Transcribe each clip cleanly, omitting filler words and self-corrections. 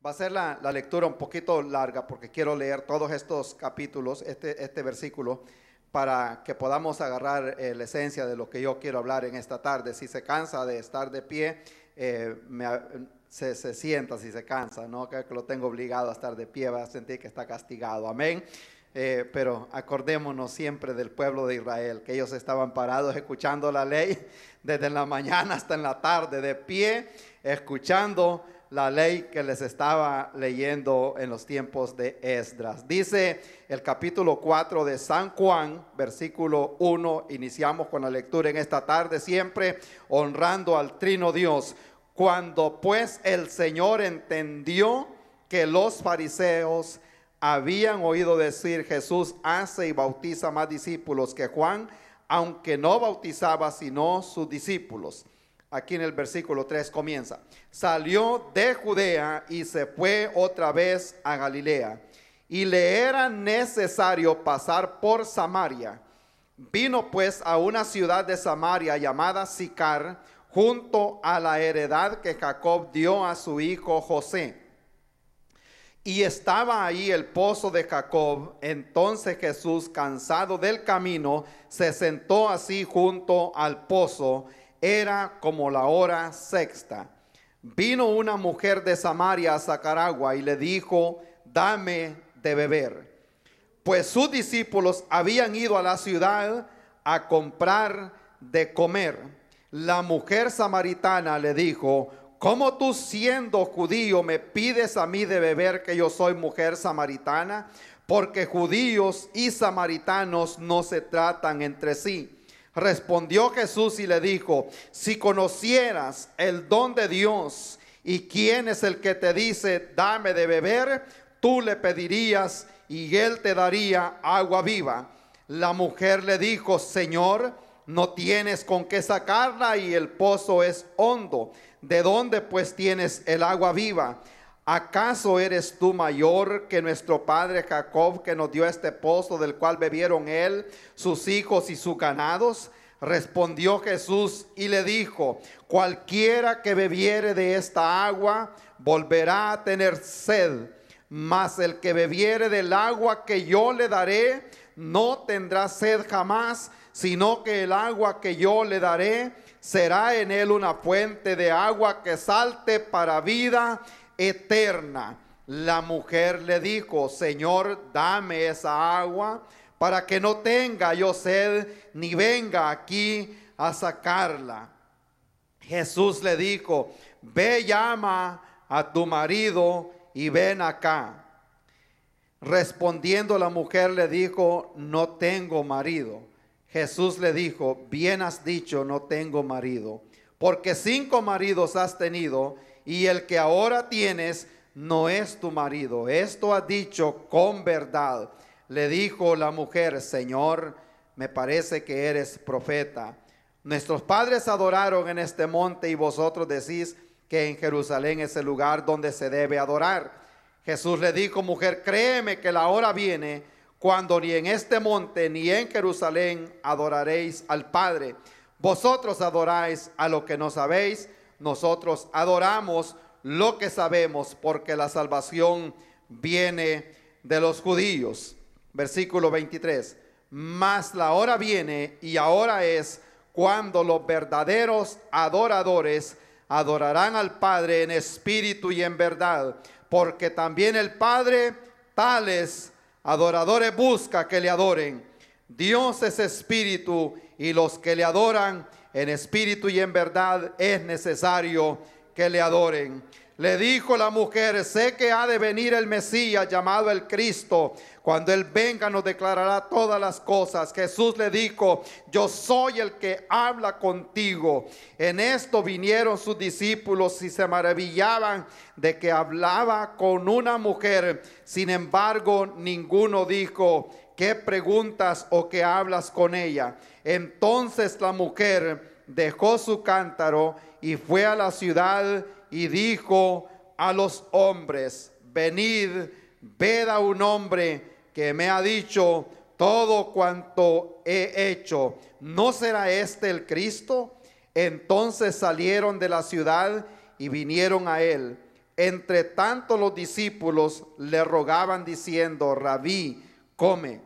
Va a ser la lectura un poquito larga porque quiero leer todos estos capítulos, este versículo, para que podamos agarrar la esencia de lo que yo quiero hablar en esta tarde. Si se cansa de estar de pie, se sienta si se cansa, ¿no? Que lo tengo obligado a estar de pie, va a sentir que está castigado. Amén. Pero acordémonos siempre del pueblo de Israel, que ellos estaban parados escuchando la ley desde la mañana hasta en la tarde, de pie, escuchando la ley que les estaba leyendo en los tiempos de Esdras. Dice el capítulo 4 de San Juan, versículo 1. Iniciamos con la lectura en esta tarde, siempre honrando al Trino Dios. Cuando pues el Señor entendió que los fariseos habían oído decir: Jesús hace y bautiza más discípulos que Juan, aunque no bautizaba sino sus discípulos. Aquí en el versículo 3 comienza: salió de Judea y se fue otra vez a Galilea, y le era necesario pasar por Samaria. Vino pues a una ciudad de Samaria llamada Sicar, junto a la heredad que Jacob dio a su hijo José. Y estaba ahí el pozo de Jacob. Entonces Jesús, cansado del camino, se sentó así junto al pozo. Era como la hora sexta. Vino una mujer de Samaria a sacar agua y le dijo: dame de beber. Pues sus discípulos habían ido a la ciudad a comprar de comer. La mujer samaritana le dijo: ¿cómo tú, siendo judío, me pides a mí de beber, que yo soy mujer samaritana? Porque judíos y samaritanos no se tratan entre sí. Respondió Jesús y le dijo: si conocieras el don de Dios y quién es el que te dice dame de beber, tú le pedirías y él te daría agua viva. La mujer le dijo: Señor, no tienes con qué sacarla y el pozo es hondo. ¿De dónde pues tienes el agua viva? ¿Acaso eres tú mayor que nuestro padre Jacob, que nos dio este pozo, del cual bebieron él, sus hijos y sus ganados? Respondió Jesús y le dijo: cualquiera que bebiere de esta agua volverá a tener sed, mas el que bebiere del agua que yo le daré no tendrá sed jamás, sino que el agua que yo le daré será en él una fuente de agua que salte para vida eterna. La mujer le dijo: Señor, dame esa agua para que no tenga yo sed, ni venga aquí a sacarla. Jesús le dijo: ve, llama a tu marido y ven acá. Respondiendo la mujer le dijo: no tengo marido. Jesús le dijo: bien has dicho, no tengo marido, porque 5 maridos has tenido, y el que ahora tienes no es tu marido. Esto has dicho con verdad. Le dijo la mujer: Señor, me parece que eres profeta. Nuestros padres adoraron en este monte, y vosotros decís que en Jerusalén es el lugar donde se debe adorar. Jesús le dijo: mujer, créeme que la hora viene cuando ni en este monte ni en Jerusalén adoraréis al Padre. Vosotros adoráis a lo que no sabéis, nosotros adoramos lo que sabemos, porque la salvación viene de los judíos. Versículo 23. Mas la hora viene, y ahora es, cuando los verdaderos adoradores adorarán al Padre en espíritu y en verdad, porque también el Padre tales adoradores busca que le adoren. Dios es espíritu, y los que le adoran en espíritu y en verdad es necesario que le adoren. Le dijo la mujer: sé que ha de venir el Mesías, llamado el Cristo. Cuando él venga nos declarará todas las cosas. Jesús le dijo: yo soy el que habla contigo. En esto vinieron sus discípulos y se maravillaban de que hablaba con una mujer. Sin embargo, ninguno dijo: ¿qué preguntas o qué hablas con ella? Entonces la mujer dejó su cántaro y fue a la ciudad y dijo a los hombres: venid, ved a un hombre que me ha dicho todo cuanto he hecho. ¿No será este el Cristo? Entonces salieron de la ciudad y vinieron a él. Entre tanto los discípulos le rogaban diciendo: Rabí, come.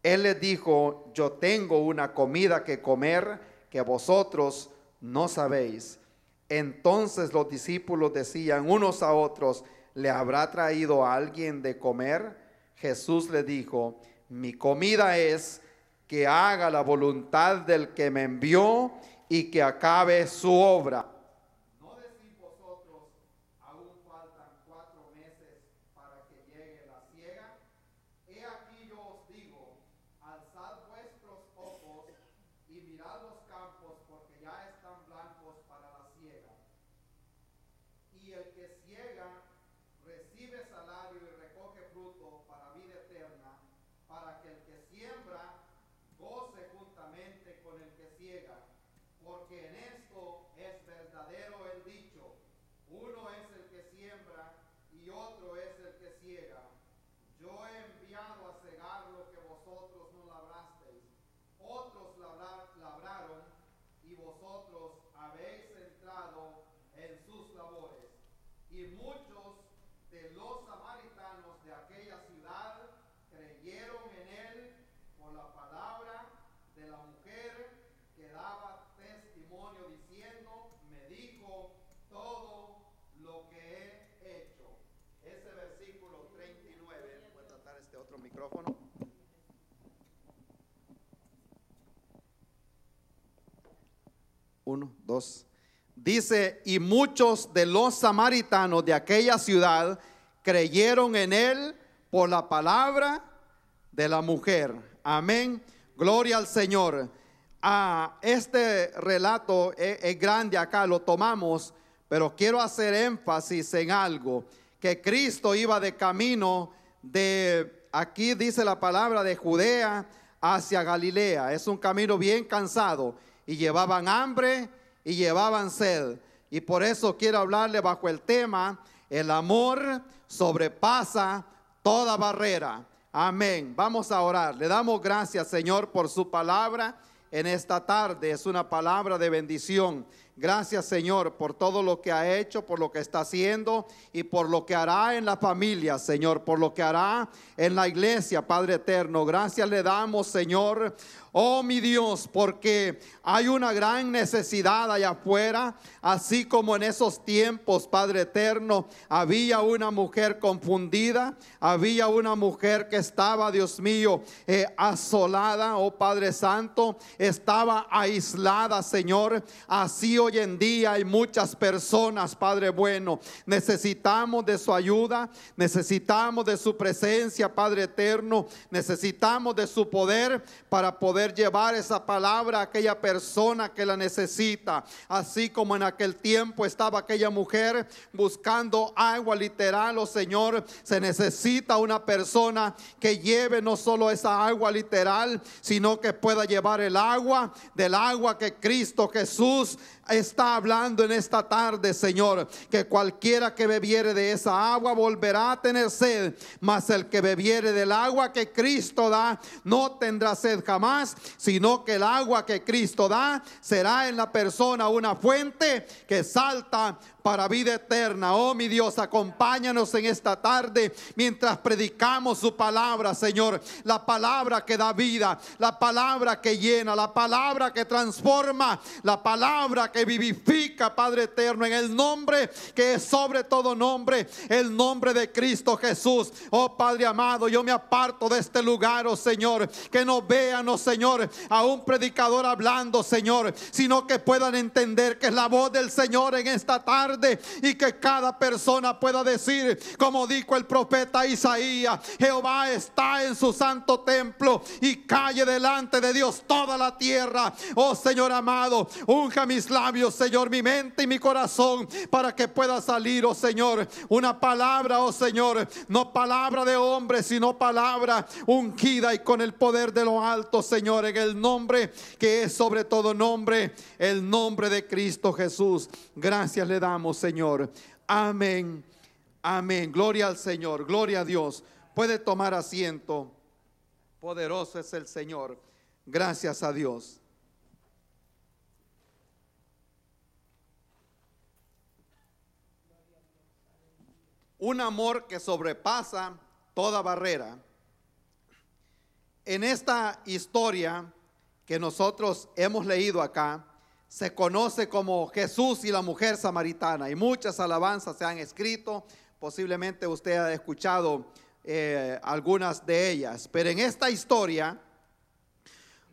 Él les dijo: yo tengo una comida que comer que vosotros no sabéis. Entonces los discípulos decían unos a otros: ¿le habrá traído alguien de comer? Jesús le dijo: mi comida es que haga la voluntad del que me envió y que acabe su obra. ¿No decís vosotros: aún faltan 4 meses para que llegue la siega? He aquí yo os digo: alzad vuestros ojos y mirad los campos, porque ya están blancos para la siega. Y el que siega recibe salario y recoge fruto para vida eterna, para que el que siembra goce juntamente con el que siega. Porque en esto es verdadero el dicho: uno es el que siembra y otro es el que siega. Yo he enviado a cegar lo que vosotros no labrasteis. Otros labraron y vosotros habéis entrado en sus labores. Y muchos de los samaritanos de aquella ciudad creyeron en él por la palabra de la mujer que daba testimonio diciendo: me dijo todo lo que he hecho. Ese versículo 39. Voy a tratar este otro micrófono. 1, 2. Dice: y muchos de los samaritanos de aquella ciudad creyeron en él por la palabra de la mujer. Amén. Gloria al Señor. Este relato es grande, acá lo tomamos, pero quiero hacer énfasis en algo: que Cristo iba de camino de, aquí dice la palabra, de Judea hacia Galilea. Es un camino bien cansado y llevaban hambre y llevaban sed. Y por eso quiero hablarle bajo el tema: el amor sobrepasa toda barrera. Amén. Vamos a orar. Le damos gracias, Señor, por su palabra en esta tarde. Es una palabra de bendición. Gracias, Señor, por todo lo que ha hecho, por lo que está haciendo y por lo que hará en la familia, Señor, por lo que hará en la iglesia, Padre eterno. Gracias le damos, Señor. Oh mi Dios, porque hay una gran necesidad allá afuera, así como en esos tiempos, Padre eterno, había una mujer confundida, había una mujer que estaba, Dios mío, asolada, oh Padre Santo, estaba aislada, Señor. Así hoy en día hay muchas personas, Padre bueno. Necesitamos de su ayuda, necesitamos de su presencia, Padre eterno, necesitamos de su poder para poder llevar esa palabra a aquella persona que la necesita. Así como en aquel tiempo estaba aquella mujer buscando agua literal, oh Señor, se necesita una persona que lleve no solo esa agua literal, sino que pueda llevar el agua, del agua que Cristo Jesús está hablando en esta tarde, Señor. Que cualquiera que bebiere de esa agua volverá a tener sed, mas el que bebiere del agua que Cristo da no tendrá sed jamás, sino que el agua que Cristo da será en la persona una fuente que salta para vida eterna. Oh mi Dios, acompáñanos en esta tarde mientras predicamos su palabra, Señor. La palabra que da vida, la palabra que llena, la palabra que transforma, la palabra que vivifica, Padre eterno, en el nombre que es sobre todo nombre, el nombre de Cristo Jesús. Oh Padre amado, yo me aparto de este lugar, oh Señor, que no vean, oh Señor, a un predicador hablando, Señor, sino que puedan entender que es la voz del Señor en esta tarde. Y que cada persona pueda decir, como dijo el profeta Isaías: Jehová está en su santo templo y calle delante de Dios toda la tierra. Oh Señor amado, unja mis labios, Señor, mi mente y mi corazón, para que pueda salir, oh Señor, una palabra, oh Señor, no palabra de hombre, sino palabra ungida y con el poder de lo alto, Señor, en el nombre que es sobre todo nombre, el nombre de Cristo Jesús. Gracias le damos, Señor. Amén. Amén. Gloria al Señor. Gloria a Dios. Puede tomar asiento. Poderoso es el Señor. Gracias a Dios. un amor que sobrepasa toda barrera. En esta historia que nosotros hemos leído acá, se conoce como Jesús y la mujer samaritana, y muchas alabanzas se han escrito. Posiblemente usted ha escuchado algunas de ellas, pero en esta historia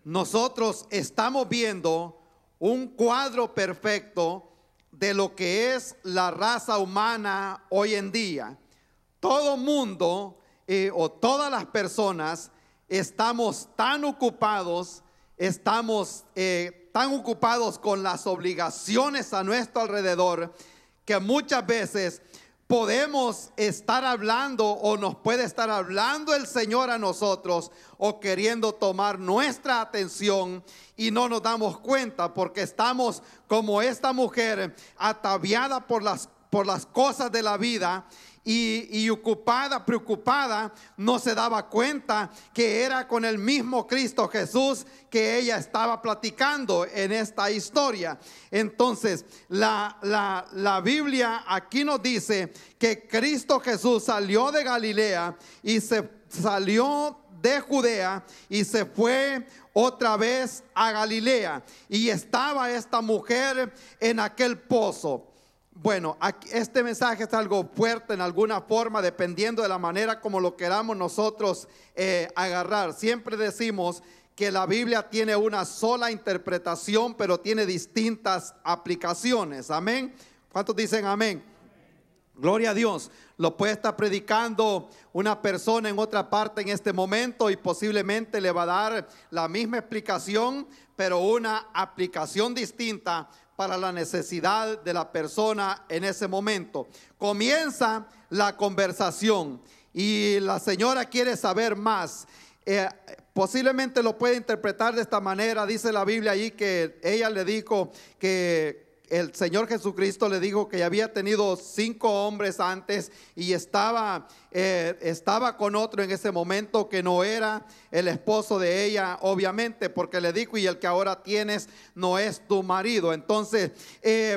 nosotros estamos viendo un cuadro perfecto de lo que es la raza humana hoy en día. Todo mundo o todas las personas estamos tan ocupados, tan ocupados con las obligaciones a nuestro alrededor, que muchas veces podemos estar hablando o nos puede estar hablando el Señor a nosotros o queriendo tomar nuestra atención y no nos damos cuenta, porque estamos como esta mujer ataviada por las cosas de la vida y ocupada, preocupada. No se daba cuenta que era con el mismo Cristo Jesús que ella estaba platicando en esta historia. Entonces la Biblia aquí nos dice que Cristo Jesús salió de Galilea y salió de Judea y se fue otra vez a Galilea, y estaba esta mujer en aquel pozo. Bueno, este mensaje es algo fuerte en alguna forma, dependiendo de la manera como lo queramos nosotros agarrar. Siempre decimos que la Biblia tiene una sola interpretación, pero tiene distintas aplicaciones. Amén. ¿Cuántos dicen amén? Gloria a Dios. Lo puede estar predicando una persona en otra parte en este momento y posiblemente le va a dar la misma explicación, pero una aplicación distinta para la necesidad de la persona en ese momento. Comienza la conversación y la señora quiere saber más. Posiblemente lo puede interpretar de esta manera. Dice la Biblia allí que ella le dijo que el Señor Jesucristo le dijo que había tenido 5 hombres antes y estaba con otro en ese momento que no era el esposo de ella, obviamente, porque le dijo: y el que ahora tienes no es tu marido. Entonces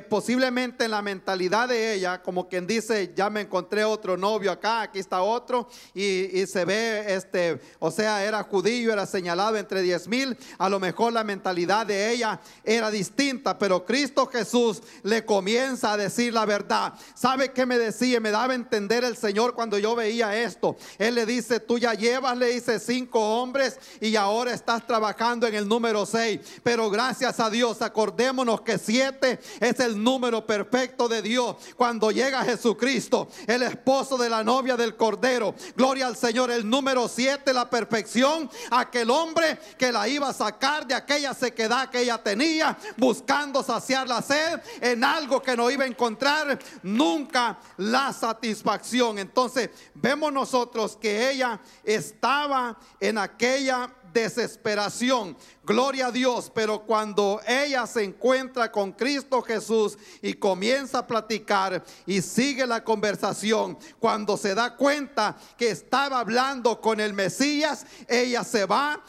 posiblemente en la mentalidad de ella, como quien dice: ya me encontré otro novio acá, aquí está otro, y se ve o sea, era judío, era señalado entre 10,000. A lo mejor la mentalidad de ella era distinta, pero Cristo Jesús le comienza a decir la verdad. ¿Sabe qué me decía? Me daba a entender el Señor cuando yo veía esto. Él le dice: tú ya llevas, le dice, 5 hombres y ahora estás trabajando en el número 6. Pero gracias a Dios, acordémonos que 7 es el número perfecto de Dios. Cuando llega Jesucristo, el esposo de la novia del Cordero, gloria al Señor, el número 7, la perfección, aquel hombre que la iba a sacar de aquella sequedad que ella tenía, buscando saciar la sed en algo que no iba a encontrar nunca la satisfacción. Entonces vemos nosotros que ella estaba en aquella desesperación, gloria a Dios. Pero cuando ella se encuentra con Cristo Jesús y comienza a platicar y sigue la conversación, cuando se da cuenta que estaba hablando con el Mesías, ella se va,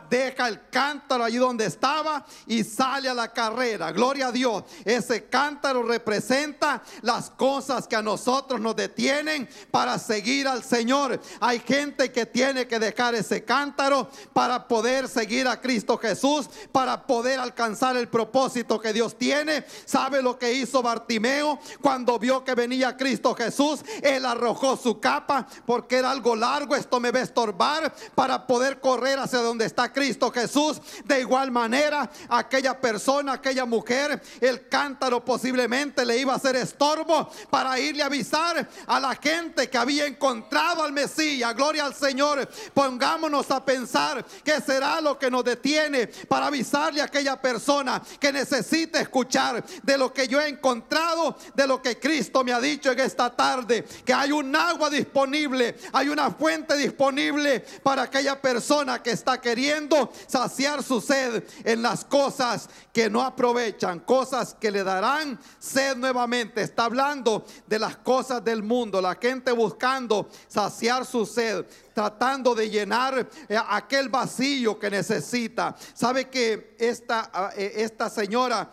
deja el cántaro allí donde estaba y sale a la carrera. Gloria a Dios. Ese cántaro representa las cosas que a nosotros nos detienen para seguir al Señor. Hay gente que tiene que dejar ese cántaro para poder seguir a Cristo Jesús, para poder alcanzar el propósito que Dios tiene. ¿Sabe lo que hizo Bartimeo cuando vio que venía Cristo Jesús? Él arrojó su capa porque era algo largo. Esto me va a estorbar para poder correr hacia donde está Cristo Jesús. De igual manera, aquella persona, aquella mujer, el cántaro posiblemente le iba a hacer estorbo para irle a avisar a la gente que había encontrado al Mesías. Gloria al Señor. Pongámonos a pensar qué será lo que nos detiene para avisarle a aquella persona que necesita escuchar de lo que yo he encontrado, de lo que Cristo me ha dicho en esta tarde, que hay un agua disponible, hay una fuente disponible para aquella persona que está está queriendo saciar su sed en las cosas que no aprovechan, cosas que le darán sed nuevamente. Está hablando de las cosas del mundo, la gente buscando saciar su sed, tratando de llenar aquel vacío que necesita. Sabe que esta señora,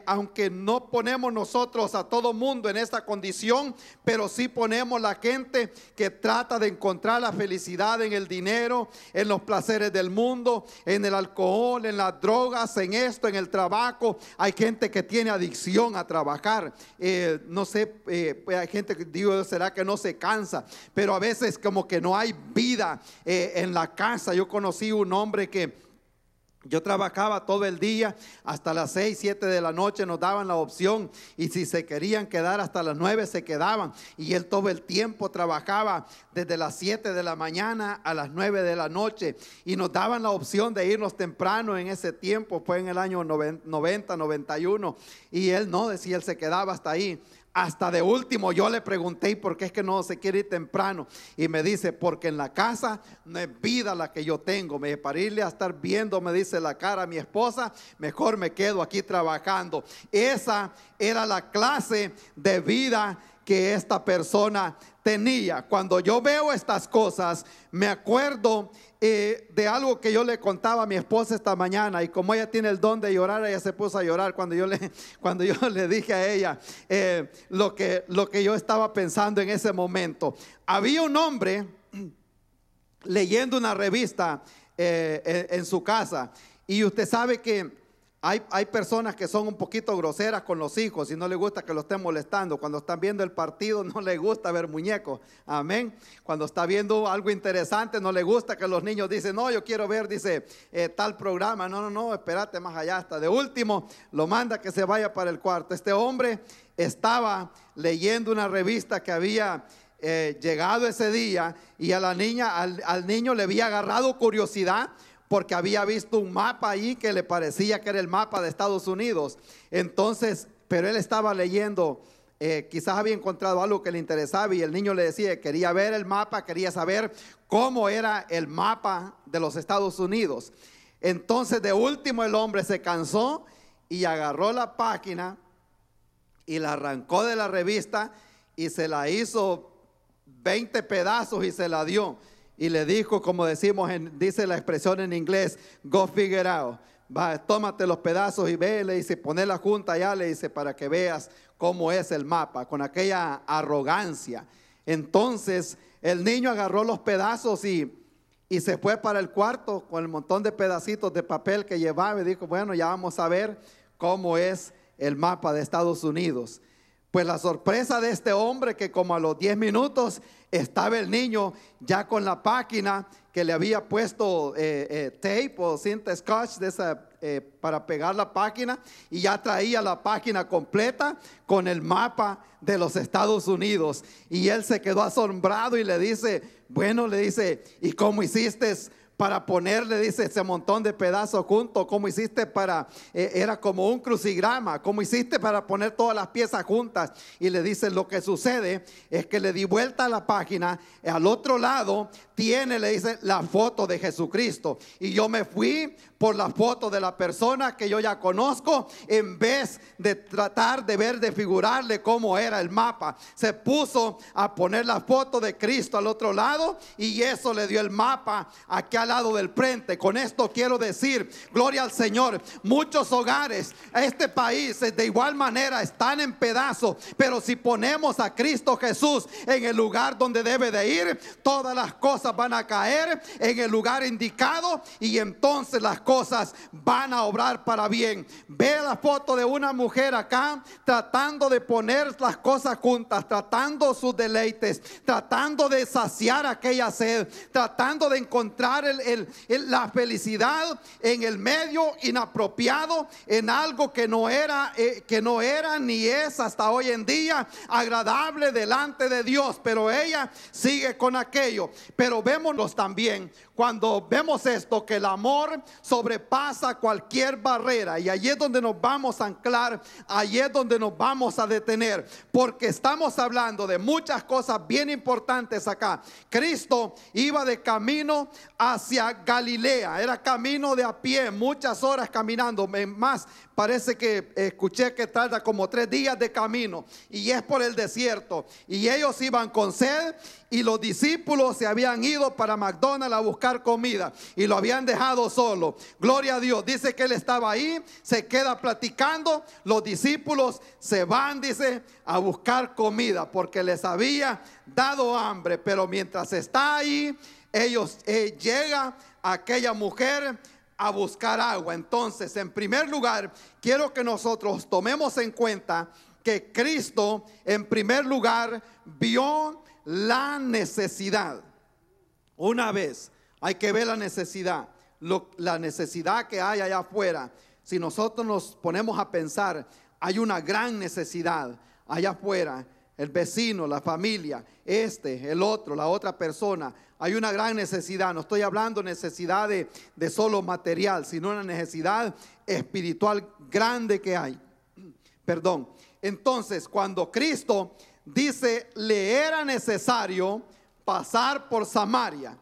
aunque no ponemos nosotros a todo mundo en esta condición, pero sí ponemos la gente que trata de encontrar la felicidad en el dinero, en los placeres del mundo, en el alcohol, en las drogas, en esto, en el trabajo. Hay gente que tiene adicción a trabajar. No sé, hay gente que digo, ¿será que no se cansa? Pero a veces como que no hay vida en la casa. Yo conocí un hombre que yo trabajaba todo el día hasta las 6, 7 de la noche, nos daban la opción, y si se querían quedar hasta las 9 se quedaban, y él todo el tiempo trabajaba desde las 7 de la mañana a las 9 de la noche, y nos daban la opción de irnos temprano. En ese tiempo fue en el año 90, 91, y él no, decía, él se quedaba hasta ahí. Hasta de último yo le pregunté, ¿y por qué es que no se quiere ir temprano? Y me dice, porque en la casa no es vida la que yo tengo. Me dice, para irle a estar viendo, me dice, la cara a mi esposa, mejor me quedo aquí trabajando. Esa era la clase de vida que esta persona tenía. Cuando yo veo estas cosas, me acuerdo de algo que yo le contaba a mi esposa esta mañana, y como ella tiene el don de llorar, ella se puso a llorar cuando yo le dije a ella lo que yo estaba pensando en ese momento. Había un hombre leyendo una revista en su casa, y usted sabe que hay personas que son un poquito groseras con los hijos y no les gusta que lo estén molestando. Cuando están viendo el partido no les gusta ver muñecos, amén. Cuando está viendo algo interesante no le gusta que los niños dicen, no, yo quiero ver, dice, tal programa. No, espérate más allá. Hasta de último lo manda que se vaya para el cuarto. Este hombre estaba leyendo una revista que había llegado ese día, y a la niña, al niño le había agarrado curiosidad, porque había visto un mapa ahí que le parecía que era el mapa de Estados Unidos. Entonces, pero él estaba leyendo, quizás había encontrado algo que le interesaba, y el niño le decía, quería ver el mapa, quería saber cómo era el mapa de los Estados Unidos. Entonces, de último, el hombre se cansó y agarró la página y la arrancó de la revista y se la hizo 20 pedazos y se la dio. Y le dijo, como decimos, dice la expresión en inglés, go figure out. Va, tómate los pedazos y ve, le dice, ponela junta ya, le dice, para que veas cómo es el mapa, con aquella arrogancia. Entonces el niño agarró los pedazos y se fue para el cuarto con el montón de pedacitos de papel que llevaba, y dijo, bueno, ya vamos a ver cómo es el mapa de Estados Unidos. Pues la sorpresa de este hombre, que como a los 10 minutos estaba el niño ya con la página que le había puesto tape o cinta scotch de esa, para pegar la página, y ya traía la página completa con el mapa de los Estados Unidos. Y él se quedó asombrado y le dice, bueno, le dice, ¿y cómo hiciste para ponerle, dice, ese montón de pedazos juntos? ¿Cómo hiciste para, era como un crucigrama, cómo hiciste para poner todas las piezas juntas? Y le dice, lo que sucede es que le di vuelta a la página, al otro lado tiene, le dice, la foto de Jesucristo, y yo me fui por la foto de la persona que yo ya conozco, en vez de tratar de ver, de figurarle cómo era el mapa. Se puso a poner la foto de Cristo al otro lado, y eso le dio el mapa aquí al lado del frente. Con esto quiero decir, gloria al Señor, muchos hogares, este país de igual manera están en pedazos, pero si ponemos a Cristo Jesús en el lugar donde debe de ir, todas las cosas van a caer en el lugar indicado, y entonces las cosas van a obrar para bien. Ve la foto de una mujer acá tratando de poner las cosas juntas, tratando sus deleites, tratando de saciar aquella sed, tratando de encontrar la felicidad en el medio inapropiado, en algo que no era ni es hasta hoy en día agradable delante de Dios, pero ella sigue con aquello. Pero vémonos también, cuando vemos esto, que el amor sobrepasa cualquier barrera, y allí es donde nos vamos a anclar, allí es donde nos vamos a detener, porque estamos hablando de muchas cosas bien importantes acá. Cristo iba de camino hacia hacia Galilea. Era camino de a pie, muchas horas caminando. Más, parece que escuché que tarda como 3 días de camino, y es por el desierto. Y ellos iban con sed, y los discípulos se habían ido para McDonald's a buscar comida y lo habían dejado solo. Gloria a Dios. Dice que él estaba ahí, se queda platicando. Los discípulos se van, dice, a buscar comida porque les había dado hambre. Pero mientras está ahí, ellos llega aquella mujer a buscar agua. Entonces, en primer lugar, quiero que nosotros tomemos en cuenta que Cristo, en primer lugar, vio la necesidad. Una vez hay que ver la necesidad, la necesidad que hay allá afuera. Si nosotros nos ponemos a pensar, hay una gran necesidad allá afuera. El vecino, la familia, el otro, la otra persona. Hay una gran necesidad. No estoy hablando necesidad de solo material, sino una necesidad espiritual grande que hay. Perdón. Entonces, cuando Cristo dice, le era necesario pasar por Samaria,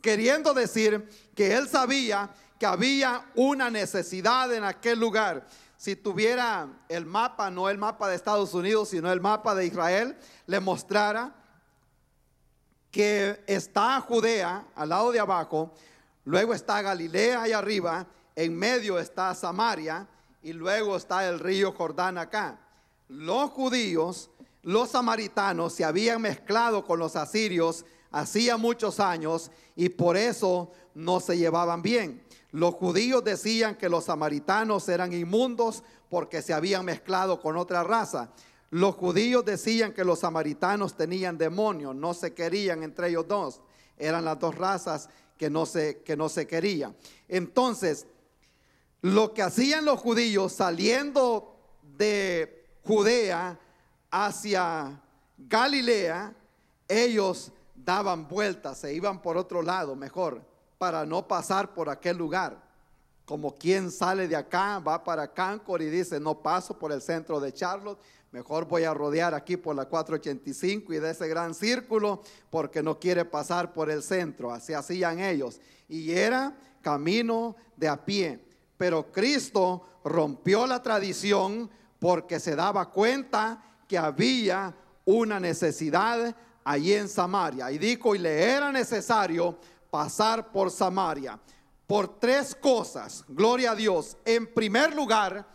queriendo decir que él sabía que había una necesidad en aquel lugar. Si tuviera el mapa, no el mapa de Estados Unidos, sino el mapa de Israel, le mostrara que está Judea al lado de abajo, luego está Galilea allá arriba, en medio está Samaria y luego está el río Jordán acá. Los judíos, los samaritanos se habían mezclado con los asirios hacía muchos años y por eso no se llevaban bien. Los judíos decían que los samaritanos eran inmundos porque se habían mezclado con otra raza. Los judíos decían que los samaritanos tenían demonios, no se querían entre ellos dos. Eran las dos razas que no se querían. Entonces, lo que hacían los judíos saliendo de Judea hacia Galilea, ellos daban vueltas, se iban por otro lado mejor, para no pasar por aquel lugar. Como quien sale de acá, va para Concord y dice, no paso por el centro de Charlotte, mejor voy a rodear aquí por la 485 y de ese gran círculo, porque no quiere pasar por el centro. Así hacían ellos, y era camino de a pie. Pero Cristo rompió la tradición porque se daba cuenta que había una necesidad allí en Samaria, y dijo, y le era necesario pasar por Samaria, por 3 cosas. Gloria a Dios. En primer lugar,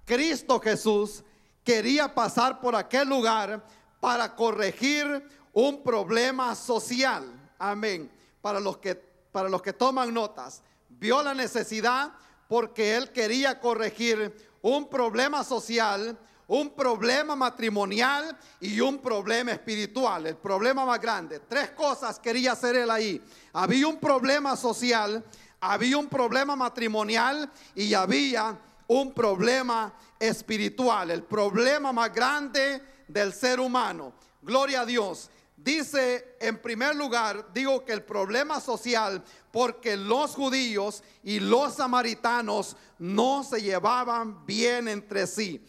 Cristo Jesús quería pasar por aquel lugar para corregir un problema social. Amén. Para los que toman notas, vio la necesidad porque él quería corregir un problema social, un problema matrimonial y un problema espiritual. El problema más grande. 3 cosas quería hacer él ahí. Había un problema social, había un problema matrimonial y había un problema espiritual. El problema más grande del ser humano. Gloria a Dios. Dice, en primer lugar, digo que el problema social, porque los judíos y los samaritanos no se llevaban bien entre sí.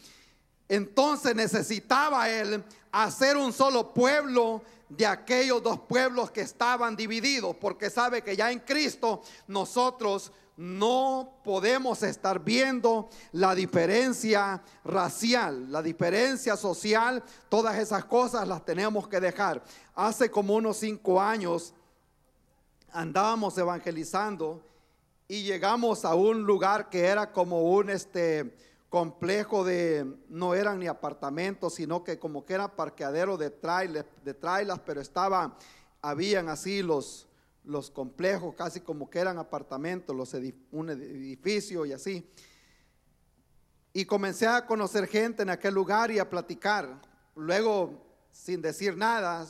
Entonces necesitaba él hacer un solo pueblo de aquellos 2 pueblos que estaban divididos, porque sabe que ya en Cristo nosotros no podemos estar viendo la diferencia racial, la diferencia social. Todas esas cosas las tenemos que dejar. Hace como unos 5 años andábamos evangelizando y llegamos a un lugar que era como un complejo no eran ni apartamentos, sino que como que era parqueadero de trailers, pero habían así los complejos, casi como que eran apartamentos, un edificio y así. Y comencé a conocer gente en aquel lugar y a platicar. Luego, sin decir nada,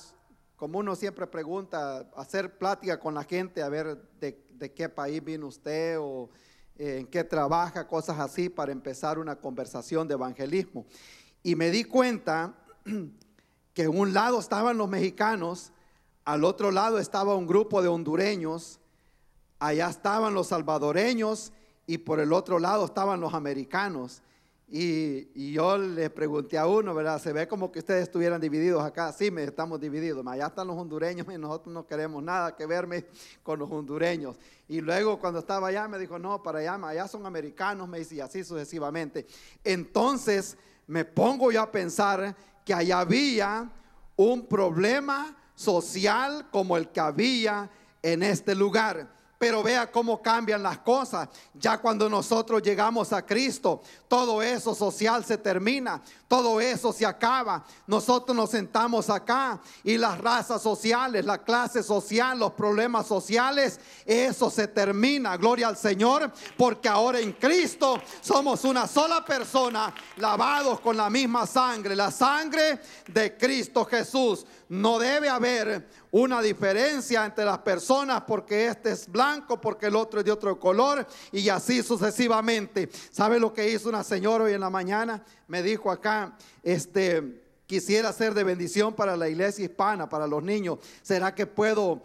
como uno siempre pregunta, hacer plática con la gente, a ver de qué país vino usted o en qué trabaja, cosas así, para empezar una conversación de evangelismo. Y me di cuenta que en un lado estaban los mexicanos, al otro lado estaba un grupo de hondureños, allá estaban los salvadoreños y por el otro lado estaban los americanos. Y yo le pregunté a uno, ¿verdad? Se ve como que ustedes estuvieran divididos acá. Sí, estamos divididos. Allá están los hondureños y nosotros no queremos nada que verme con los hondureños. Y luego cuando estaba allá me dijo, no, para allá son americanos, me dice, y así sucesivamente. Entonces me pongo yo a pensar que allá había un problema social como el que había en este lugar. Pero vea cómo cambian las cosas. Ya cuando nosotros llegamos a Cristo, todo eso social se termina, todo eso se acaba. Nosotros nos sentamos acá y las razas sociales, la clase social, los problemas sociales, eso se termina. Gloria al Señor, porque ahora en Cristo somos una sola persona, lavados con la misma sangre, la sangre de Cristo Jesús. No debe haber una diferencia entre las personas porque este es blanco, porque el otro es de otro color y así sucesivamente. ¿Sabe lo que hizo una señora hoy en la mañana? Me dijo acá, quisiera ser de bendición para la iglesia hispana, para los niños. ¿Será que puedo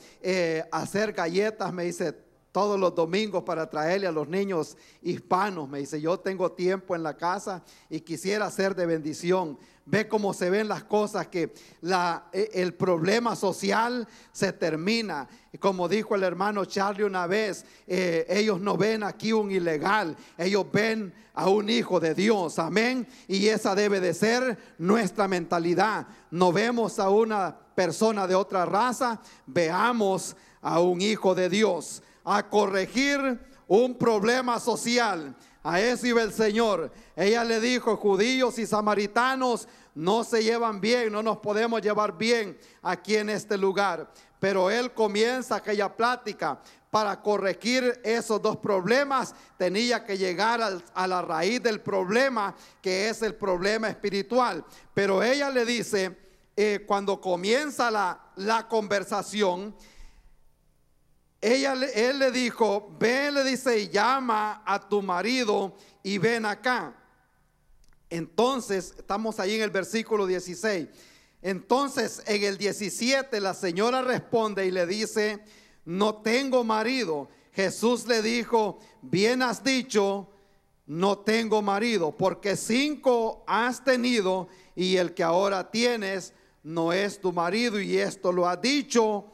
hacer galletas? Me dice, todos los domingos para traerle a los niños hispanos. Me dice, yo tengo tiempo en la casa y quisiera ser de bendición. Ve cómo se ven las cosas, que el problema social se termina. Y como dijo el hermano Charlie una vez, ellos no ven aquí un ilegal, ellos ven a un hijo de Dios, amén. Y esa debe de ser nuestra mentalidad. No vemos a una persona de otra raza, veamos a un hijo de Dios. A corregir un problema social. A eso iba el Señor. Ella le dijo, judíos y samaritanos no se llevan bien, no nos podemos llevar bien aquí en este lugar. Pero él comienza aquella plática. Para corregir esos dos problemas tenía que llegar a la raíz del problema, que es el problema espiritual. Pero ella le dice, cuando comienza la conversación, él le dijo, ven, le dice, y llama a tu marido y ven acá. Entonces, estamos ahí en el versículo 16. Entonces, en el 17, la señora responde y le dice, no tengo marido. Jesús le dijo, bien has dicho, no tengo marido, porque 5 has tenido y el que ahora tienes no es tu marido, y esto lo ha dicho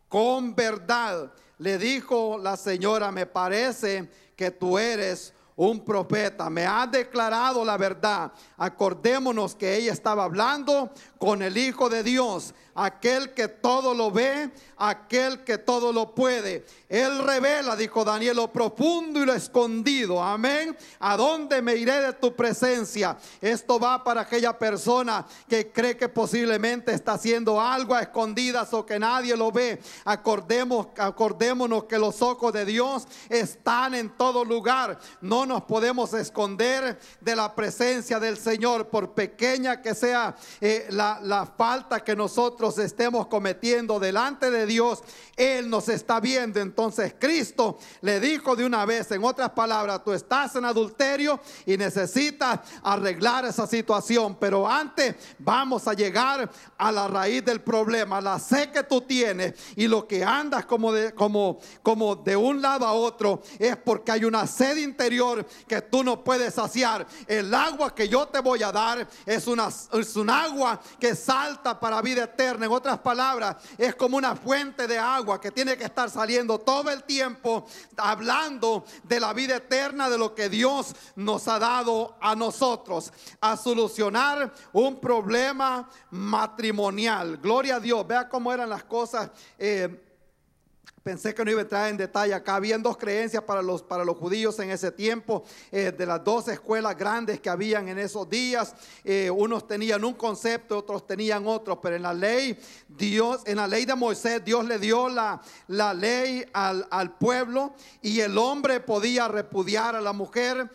con verdad. Le dijo la señora, me parece que tú eres un profeta, me has declarado la verdad. Acordémonos que ella estaba hablando con el Hijo de Dios, aquel que todo lo ve, aquel que todo lo puede. Él revela, dijo Daniel, lo profundo y lo escondido. Amén. ¿A dónde me iré de tu presencia? Esto va para aquella persona que cree que posiblemente está haciendo algo a escondidas o que nadie lo ve. Acordémonos que los ojos de Dios están en todo lugar. No nos podemos esconder de la presencia del Señor, por pequeña que sea la falta que nosotros estemos cometiendo delante de Dios. Él nos está viendo. Entonces Cristo le dijo de una vez, en otras palabras, tú estás en adulterio y necesitas arreglar esa situación, pero antes vamos a llegar a la raíz del problema. La sed que tú tienes y lo que andas como de un lado a otro es porque hay una sed interior que tú no puedes saciar. El agua que yo te voy a dar es un agua que salta para vida eterna. En otras palabras, es como una fuente de agua que tiene que estar saliendo todo el tiempo, hablando de la vida eterna, de lo que Dios nos ha dado a nosotros, a solucionar un problema matrimonial. Gloria a Dios. Vea cómo eran las cosas. Pensé que no iba a entrar en detalle acá. Habían dos creencias para los judíos en ese tiempo, de las dos escuelas grandes que habían en esos días. Unos tenían un concepto, otros tenían otro, pero en la ley de Moisés, Dios le dio la ley al pueblo, y el hombre podía repudiar a la mujer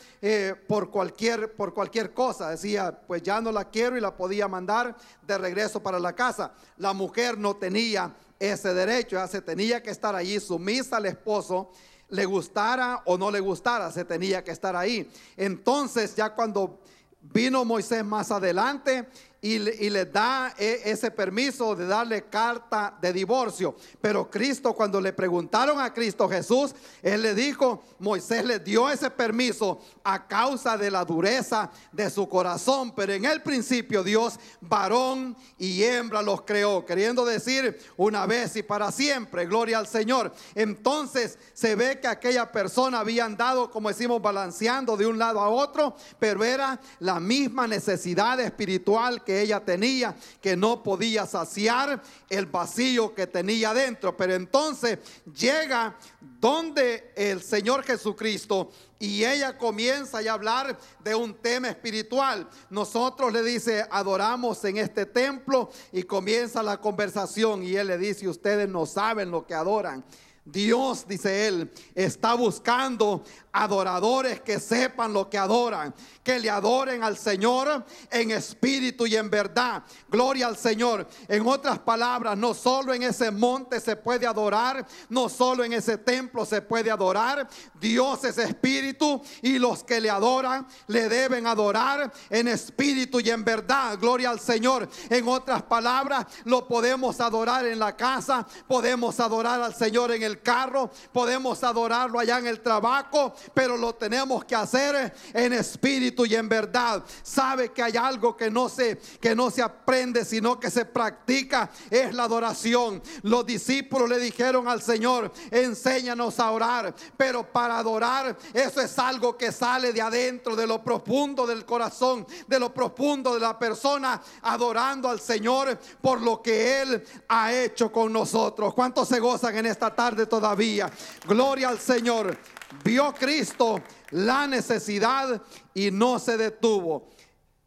por cualquier cosa. Decía, pues ya no la quiero, y la podía mandar de regreso para la casa. La mujer no tenía ese derecho, ya se tenía que estar allí sumisa al esposo, le gustara o no le gustara, se tenía que estar ahí. Entonces ya cuando vino Moisés más adelante y le da ese permiso de darle carta de divorcio. Pero Cristo, cuando le preguntaron a Cristo Jesús, Él le dijo, Moisés le dio ese permiso a causa de la dureza de su corazón. Pero en el principio Dios, varón y hembra los creó, queriendo decir una vez y para siempre. Gloria al Señor. Entonces se ve que aquella persona había andado, como decimos, balanceando de un lado a otro, pero era la misma necesidad espiritual que ella tenía, que no podía saciar el vacío que tenía dentro. Pero entonces llega donde el Señor Jesucristo y ella comienza a hablar de un tema espiritual. Nosotros, le dice, adoramos en este templo, y comienza la conversación y él le dice, ustedes no saben lo que adoran. Dios, dice él, está buscando adoradores que sepan lo que adoran, que le adoren al Señor en espíritu y en verdad. Gloria al Señor. En otras palabras, no solo en ese monte se puede adorar, no solo en ese templo se puede adorar. Dios es espíritu, y los que le adoran le deben adorar en espíritu y en verdad. Gloria al Señor. En otras palabras, lo podemos adorar en la casa, podemos adorar al Señor en el carro, podemos adorarlo allá en el trabajo, pero lo tenemos que hacer en espíritu y en verdad. Sabe que hay algo que no se aprende, sino que se practica, es la adoración. Los discípulos le dijeron al Señor, enséñanos a orar. Pero para adorar, eso es algo que sale de adentro, de lo profundo del corazón, de lo profundo de la persona, adorando al Señor por lo que Él ha hecho con nosotros. ¿Cuántos se gozan en esta tarde todavía? Gloria al Señor. Vio Cristo la necesidad y no se detuvo.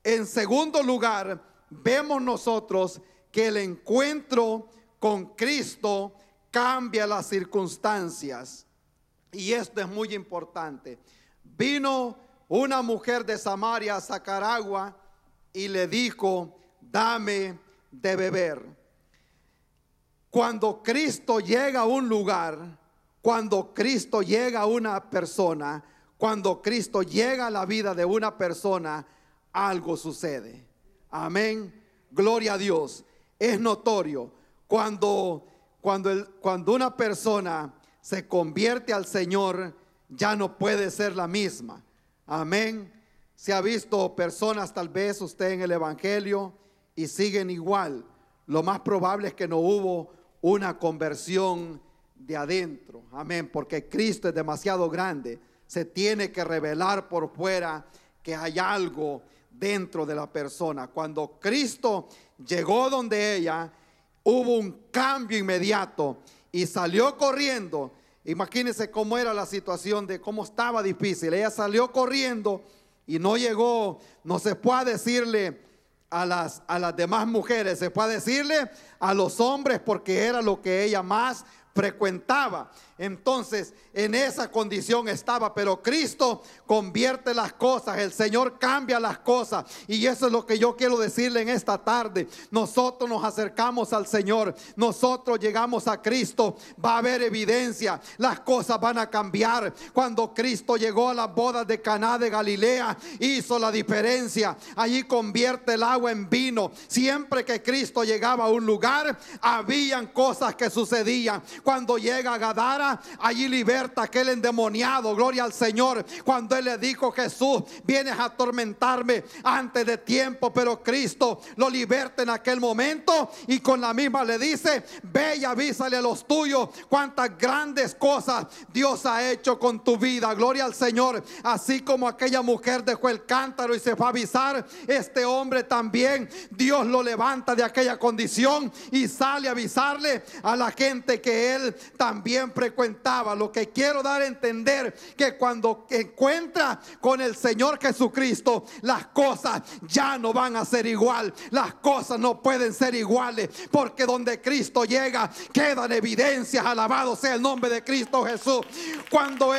En segundo lugar, vemos nosotros que el encuentro con Cristo cambia las circunstancias. Y esto es muy importante. Vino una mujer de Samaria a sacar agua y le dijo, dame de beber. Cuando Cristo llega a un lugar, cuando Cristo llega a una persona, cuando Cristo llega a la vida de una persona, algo sucede. Amén. Gloria a Dios. Es notorio cuando una persona se convierte al Señor, ya no puede ser la misma. Amén. Se ha visto personas, tal vez usted en el evangelio, y siguen igual. Lo más probable es que no hubo una conversión de adentro. Amén. Porque Cristo es demasiado grande. Se tiene que revelar por fuera que hay algo dentro de la persona. Cuando Cristo llegó donde ella, hubo un cambio inmediato y salió corriendo. Imagínense cómo era la situación, de cómo estaba difícil. Ella salió corriendo y no llegó, no se puede decirle a las demás mujeres, se puede decirle a los hombres, porque era lo que ella más frecuentaba. Entonces en esa condición estaba, pero Cristo convierte las cosas, el Señor cambia las cosas, y eso es lo que yo quiero decirle en esta tarde. Nosotros nos acercamos al Señor, nosotros llegamos a Cristo, va a haber evidencia, las cosas van a cambiar. Cuando Cristo llegó a las bodas de Caná de Galilea, hizo la diferencia. Allí convierte el agua en vino. Siempre que Cristo llegaba a un lugar, habían cosas que sucedían. Cuando llega a Gadara, allí liberta a aquel endemoniado. Gloria al Señor. Cuando él le dijo, Jesús, vienes a atormentarme antes de tiempo, pero Cristo lo liberta en aquel momento, y con la misma le dice, ve y avísale a los tuyos cuántas grandes cosas Dios ha hecho con tu vida. Gloria al Señor. Así como aquella mujer dejó el cántaro y se fue a avisar, este hombre también Dios lo levanta de aquella condición y sale a avisarle a la gente que él también frecuentaba. Lo que quiero dar a entender, que cuando encuentra con el Señor Jesucristo, las cosas ya no van a ser igual. Las cosas no pueden ser iguales, porque donde Cristo llega quedan evidencias. Alabado sea el nombre de Cristo Jesús. Cuando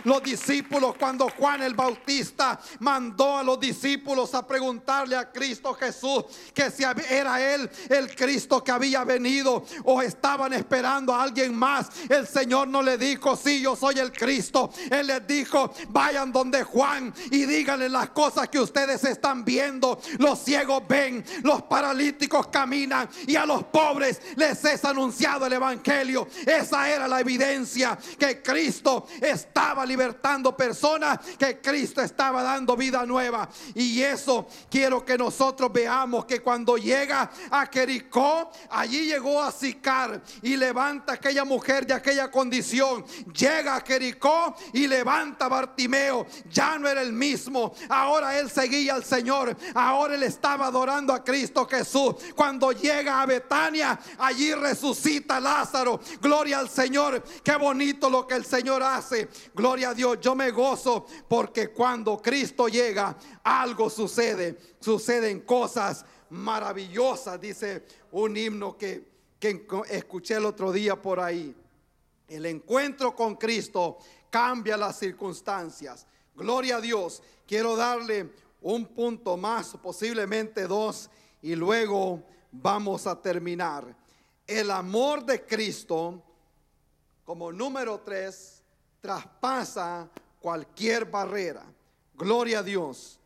los discípulos, cuando Juan el Bautista mandó a los discípulos a preguntarle a Cristo Jesús que si era él el Cristo que había venido, o estaban esperando a alguien más. El Señor no le dijo: sí, yo soy el Cristo. Él les dijo: vayan donde Juan y díganle las cosas que ustedes están viendo. Los ciegos ven, los paralíticos caminan, y a los pobres les es anunciado el evangelio. Esa era la evidencia que Cristo estaba libertando personas, que Cristo estaba dando vida nueva. Y eso quiero que nosotros veamos, que cuando llega a Jericó, allí llegó a Sicar y levanta a aquella mujer de aquella condición. Llega a Jericó y levanta a Bartimeo. Ya no era el mismo. Ahora él seguía al Señor. Ahora él estaba adorando a Cristo Jesús. Cuando llega a Betania, allí resucita Lázaro. Gloria al Señor. Qué bonito lo que el Señor hace. Gloria a Dios. Yo me gozo porque cuando Cristo llega, algo sucede. Suceden cosas maravillosas. Dice un himno que escuché el otro día por ahí: el encuentro con Cristo cambia las circunstancias. Gloria a Dios. Quiero darle un punto más, posiblemente dos, y luego vamos a terminar. El amor de Cristo, como número 3, traspasa cualquier barrera. Gloria a Dios.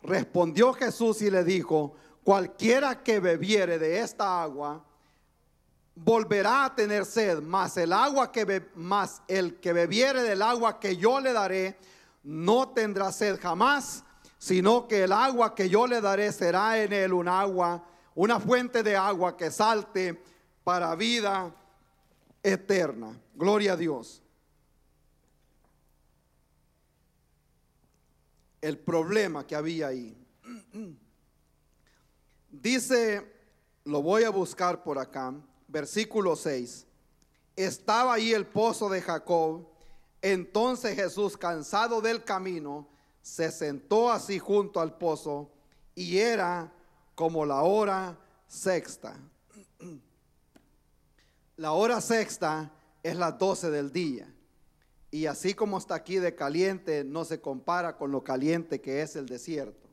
Respondió Jesús y le dijo: cualquiera que bebiere de esta agua volverá a tener sed, mas el que bebiere del agua que yo le daré no tendrá sed jamás, sino que el agua que yo le daré será en él una fuente de agua que salte para vida eterna. Gloria a Dios. El problema que había ahí. Dice, lo voy a buscar por acá, versículo 6. Estaba ahí el pozo de Jacob. Entonces Jesús, cansado del camino, se sentó así junto al pozo, y era como la hora sexta. La hora sexta es las 12 del día. Y así como está aquí de caliente, no se compara con lo caliente que es el desierto.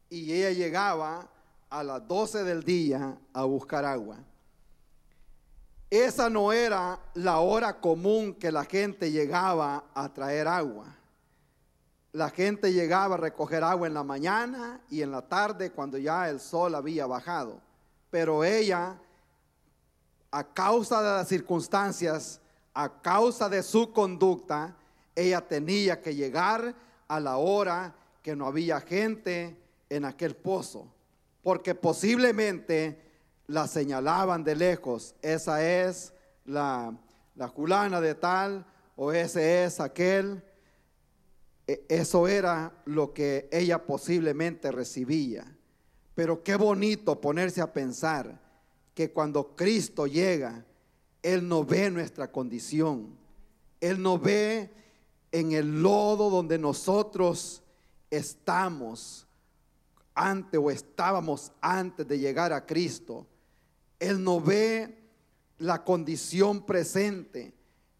Y ella llegaba a las 12 del día a buscar agua. Esa no era la hora común que la gente llegaba a traer agua. La gente llegaba a recoger agua en la mañana y en la tarde, cuando ya el sol había bajado. Pero ella, a causa de las circunstancias, a causa de su conducta, ella tenía que llegar a la hora que no había gente en aquel pozo, porque posiblemente la señalaban de lejos: esa es la fulana de tal, o ese es aquel. Eso era lo que ella posiblemente recibía. Pero qué bonito ponerse a pensar que cuando Cristo llega, Él no ve nuestra condición. Él no ve en el lodo donde nosotros estábamos antes de llegar a Cristo. Él no ve la condición presente.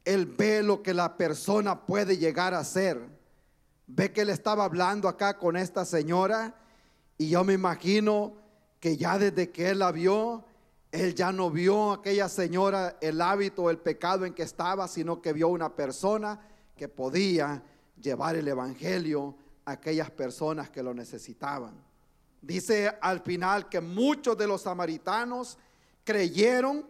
Él ve lo que la persona puede llegar a ser. Ve que él estaba hablando acá con esta señora, y yo me imagino que ya desde que él la vio, él ya no vio a aquella señora el hábito o el pecado en que estaba, sino que vio una persona que podía llevar el evangelio a aquellas personas que lo necesitaban. Dice al final que muchos de los samaritanos creyeron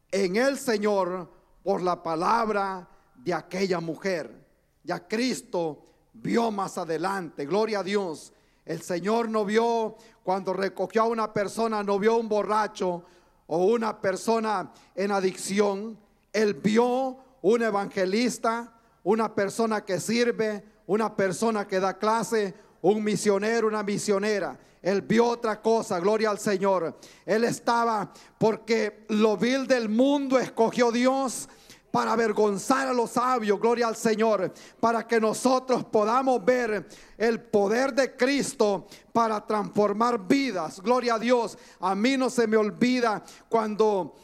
en el Señor por la palabra de aquella mujer. Ya Cristo vio más adelante, gloria a Dios. El Señor no vio, cuando recogió a una persona, no vio un borracho o una persona en adicción. Él vio un evangelista, una persona que sirve, una persona que da clase, un misionero, una misionera. Él vio otra cosa, gloria al Señor. Él estaba, porque lo vil del mundo escogió Dios para avergonzar a los sabios, gloria al Señor, para que nosotros podamos ver el poder de Cristo para transformar vidas. Gloria a Dios. A mí no se me olvida cuando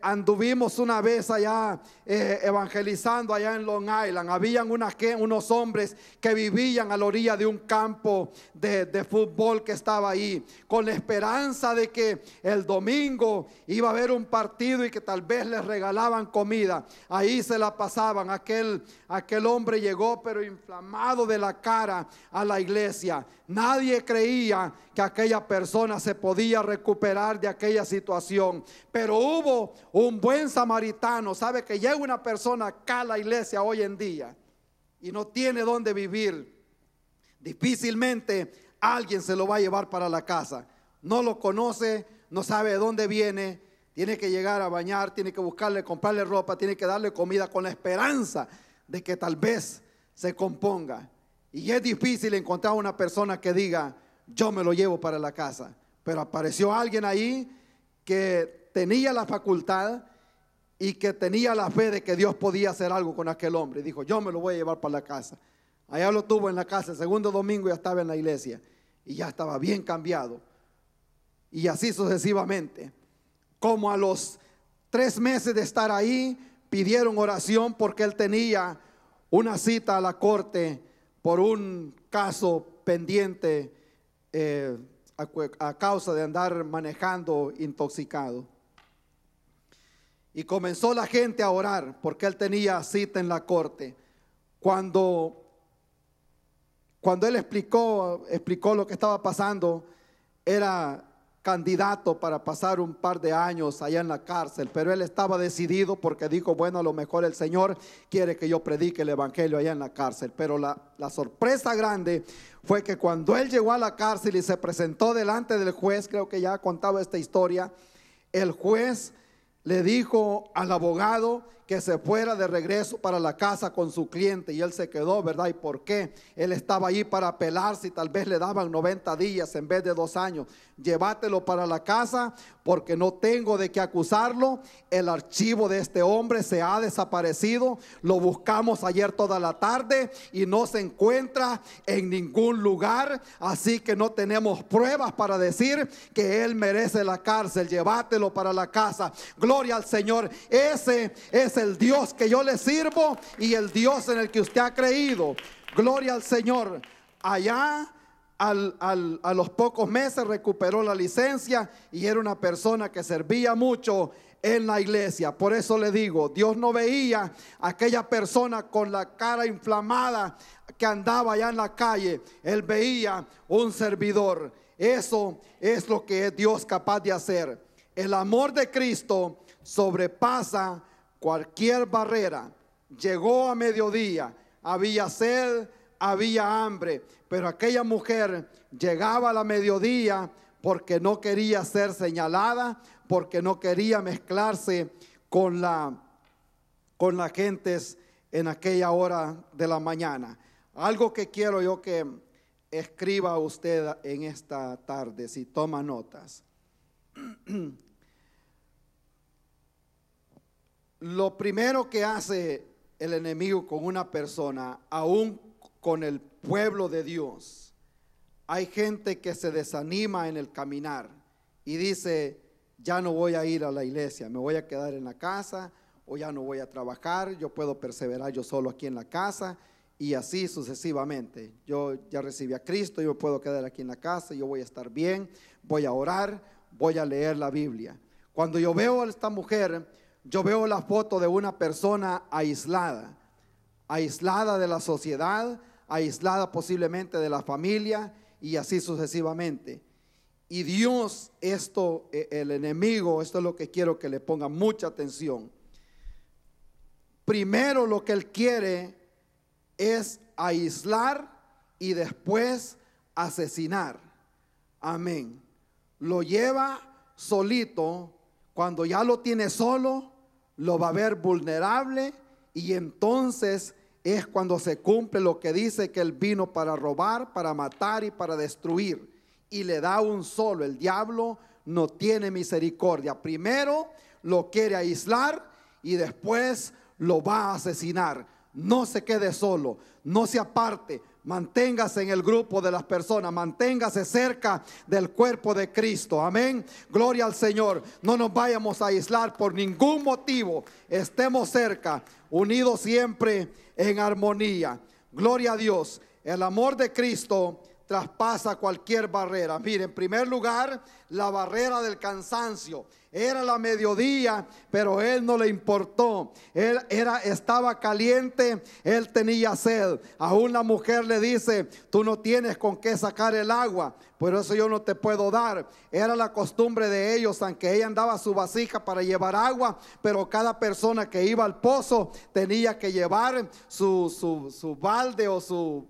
anduvimos una vez allá evangelizando allá en Long Island. Habían unos hombres que vivían a la orilla de un campo de fútbol que estaba ahí, con la esperanza de que el domingo iba a haber un partido y que tal vez les regalaban comida. Ahí se la pasaban. Aquel hombre llegó pero inflamado de la cara a la iglesia. Nadie creía que aquella persona se podía recuperar de aquella situación, pero hubo un buen samaritano. Sabe que llega una persona acá a la iglesia hoy en día y no tiene dónde vivir, difícilmente alguien se lo va a llevar para la casa. No lo conoce, no sabe de dónde viene, tiene que llegar a bañar, tiene que buscarle, comprarle ropa, tiene que darle comida con la esperanza de que tal vez se componga. Y es difícil encontrar una persona que diga: yo me lo llevo para la casa. Pero apareció alguien ahí que tenía la facultad y que tenía la fe de que Dios podía hacer algo con aquel hombre. Dijo: yo me lo voy a llevar para la casa. Allá lo tuvo en la casa. El segundo domingo ya estaba en la iglesia y ya estaba bien cambiado. Y así sucesivamente. Como a los 3 meses de estar ahí, pidieron oración porque él tenía una cita a la corte por un caso pendiente a causa de andar manejando intoxicado. Y comenzó la gente a orar porque él tenía cita en la corte. Cuando él explicó lo que estaba pasando, era candidato para pasar un par de años allá en la cárcel, pero él estaba decidido porque dijo: bueno, a lo mejor el Señor quiere que yo predique el evangelio allá en la cárcel. Pero la sorpresa grande fue que cuando él llegó a la cárcel y se presentó delante del juez, creo que ya contaba esta historia, el juez le dijo al abogado que se fuera de regreso para la casa con su cliente, y él se quedó, ¿verdad? ¿Y por qué? Él estaba allí para apelar si tal vez le daban 90 días en vez de 2 años. Llévatelo para la casa porque no tengo de qué acusarlo. El archivo de este hombre se ha desaparecido. Lo buscamos ayer toda la tarde y no se encuentra en ningún lugar, así que no tenemos pruebas para decir que él merece la cárcel. Llévatelo para la casa. Gloria al Señor. Ese es el Dios que yo le sirvo y el Dios en el que usted ha creído. Gloria al Señor. Allá a los pocos meses recuperó la licencia y era una persona que servía mucho en la iglesia. Por eso le digo, Dios no veía a aquella persona con la cara inflamada que andaba allá en la calle. Él veía un servidor. Eso es lo que es Dios capaz de hacer. El amor de Cristo sobrepasa cualquier barrera. Llegó a mediodía, había sed, había hambre, pero aquella mujer llegaba a la mediodía porque no quería ser señalada, porque no quería mezclarse con las gentes en aquella hora de la mañana. Algo que quiero yo que escriba usted en esta tarde, si toma notas. Lo primero que hace el enemigo con una persona, aún con el pueblo de Dios, hay gente que se desanima en el caminar y dice: ya no voy a ir a la iglesia, me voy a quedar en la casa, o ya no voy a trabajar, yo puedo perseverar yo solo aquí en la casa, y así sucesivamente. Yo ya recibí a Cristo, yo puedo quedar aquí en la casa, yo voy a estar bien, voy a orar, voy a leer la Biblia. Cuando yo veo a esta mujer, yo veo la foto de una persona aislada de la sociedad, aislada posiblemente de la familia, y así sucesivamente. Y Dios, el enemigo, esto es lo que quiero que le ponga mucha atención. Primero lo que él quiere es aislar y después asesinar. Amén. Lo lleva solito. Cuando ya lo tiene solo, lo va a ver vulnerable, y entonces es cuando se cumple lo que dice, que él vino para robar, para matar y para destruir, y le da un solo. El diablo no tiene misericordia. Primero lo quiere aislar y después lo va a asesinar. No se quede solo, no se aparte, Manténgase en el grupo de las personas, manténgase cerca del cuerpo de Cristo. Amén. Gloria al Señor. No nos vayamos a aislar por ningún motivo. Estemos cerca, unidos siempre en armonía. Gloria a Dios. El amor de Cristo traspasa cualquier barrera. Mire, en primer lugar, la barrera del cansancio. Era la mediodía, pero él no le importó. Estaba caliente, él tenía sed. Aún la mujer le dice: tú no tienes con qué sacar el agua, por eso yo no te puedo dar. Era la costumbre de ellos, aunque ella andaba su vasija para llevar agua, pero cada persona que iba al pozo tenía que llevar su balde o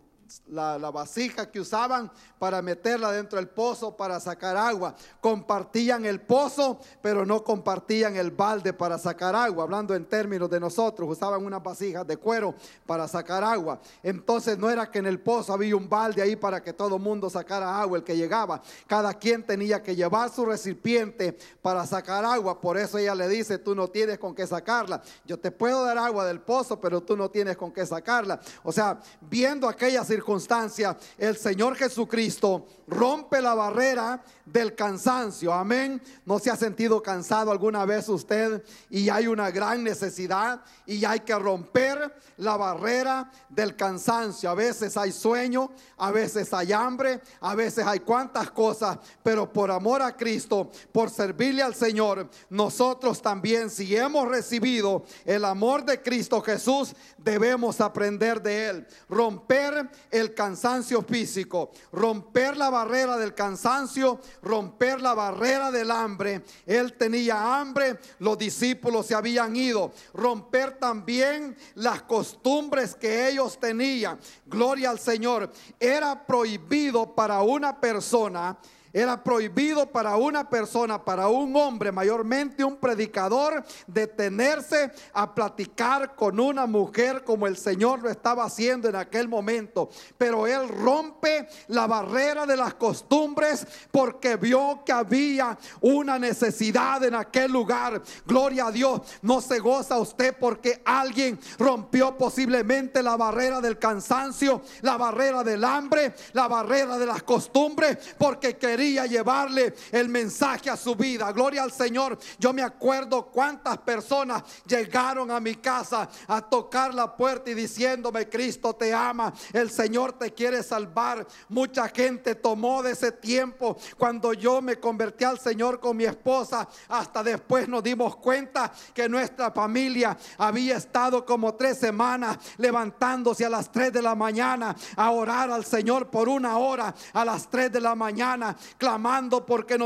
la vasija que usaban para meterla dentro del pozo para sacar agua. Compartían el pozo, pero no compartían el balde para sacar agua. Hablando en términos de nosotros, usaban unas vasijas de cuero para sacar agua. Entonces no era que en el pozo había un balde ahí para que todo el mundo sacara agua, el que llegaba. Cada quien tenía que llevar su recipiente para sacar agua. Por eso ella le dice: tú no tienes con qué sacarla. Yo te puedo dar agua del pozo, pero tú no tienes con qué sacarla. O sea, viendo aquella circunstancia, el Señor Jesucristo rompe la barrera del cansancio. Amén. ¿No se ha sentido cansado alguna vez usted y hay una gran necesidad y hay que romper la barrera del cansancio? A veces hay sueño, a veces hay hambre, a veces hay cuantas cosas, pero por amor a Cristo, por servirle al Señor, nosotros también, si hemos recibido el amor de Cristo Jesús, debemos aprender de Él. Romper el cansancio físico, romper la barrera del cansancio, romper la barrera del hambre. Él tenía hambre, los discípulos se habían ido. Romper también las costumbres que ellos tenían. Gloria al Señor. Era prohibido para una persona. Era prohibido para una persona, para un hombre, mayormente un predicador, detenerse a platicar con una mujer como el Señor lo estaba haciendo en aquel momento. Pero él rompe la barrera de las costumbres porque vio que había una necesidad en aquel lugar. Gloria a Dios. No se goza usted porque alguien rompió posiblemente la barrera del cansancio, la barrera del hambre, la barrera de las costumbres, porque quería llevarle el mensaje a su vida. Gloria al Señor. Yo me acuerdo cuántas personas llegaron a mi casa a tocar la puerta y diciéndome: Cristo te ama, el Señor te quiere salvar. Mucha gente tomó de ese tiempo cuando yo me convertí al Señor con mi esposa. Hasta después nos dimos cuenta que nuestra familia había estado como 3 semanas levantándose a las 3 de la mañana a orar al Señor por 1 hora a las 3 de la mañana, clamando porque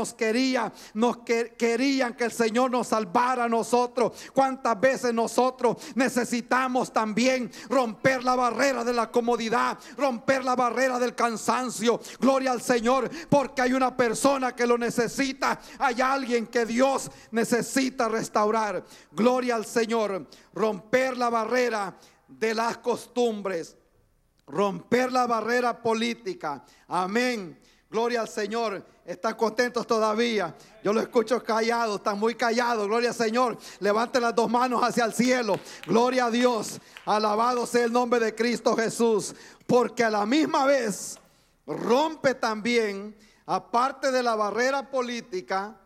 querían que el Señor nos salvara a nosotros. ¿Cuántas veces nosotros necesitamos también romper la barrera de la comodidad, romper la barrera del cansancio? Gloria al Señor, porque hay una persona que lo necesita, hay alguien que Dios necesita restaurar. Gloria al Señor. Romper la barrera de las costumbres, romper la barrera política. Amén. Gloria al Señor. ¿Están contentos todavía? Yo lo escucho callado, están muy callados. Gloria al Señor. Levanten las 2 manos hacia el cielo. Gloria a Dios. Alabado sea el nombre de Cristo Jesús. Porque a la misma vez rompe también, aparte de la barrera política.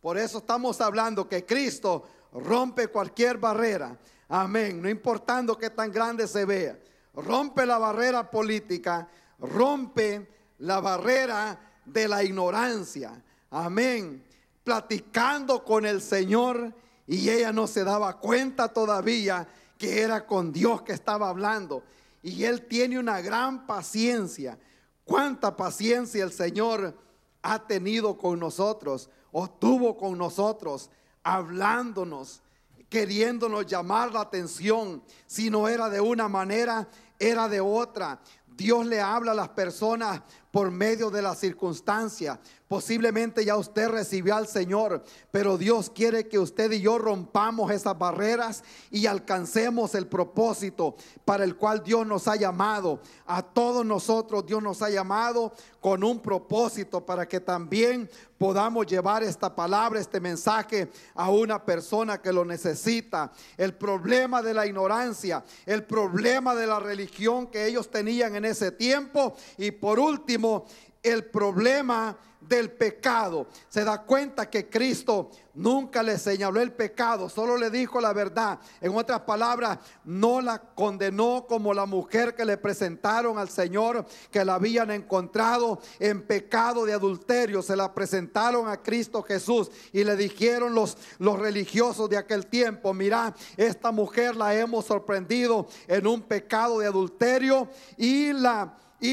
Por eso estamos hablando que Cristo rompe cualquier barrera. Amén. No importando qué tan grande se vea. Rompe la barrera política. Rompe la barrera de la ignorancia. Amén. Platicando con el Señor y ella no se daba cuenta todavía que era con Dios que estaba hablando. Y Él tiene una gran paciencia. ¿Cuánta paciencia el Señor ha tenido con nosotros o tuvo con nosotros, hablándonos, queriéndonos llamar la atención? Si no era de una manera, era de otra. Dios le habla a las personas por medio de las circunstancias. Posiblemente ya usted recibió al Señor, pero Dios quiere que usted y yo rompamos esas barreras y alcancemos el propósito para el cual Dios nos ha llamado. A todos nosotros Dios nos ha llamado con un propósito para que también podamos llevar esta palabra, este mensaje a una persona que lo necesita. El problema de la ignorancia, el problema de la religión que ellos tenían en ese tiempo, y por último, el problema del pecado. Se da cuenta que Cristo nunca le señaló el pecado, solo le dijo la verdad. En otras palabras, no la condenó como la mujer que le presentaron al Señor, que la habían encontrado en pecado de adulterio. Se la presentaron a Cristo Jesús y le dijeron los religiosos de aquel tiempo: mira, esta mujer la hemos sorprendido en un pecado de adulterio y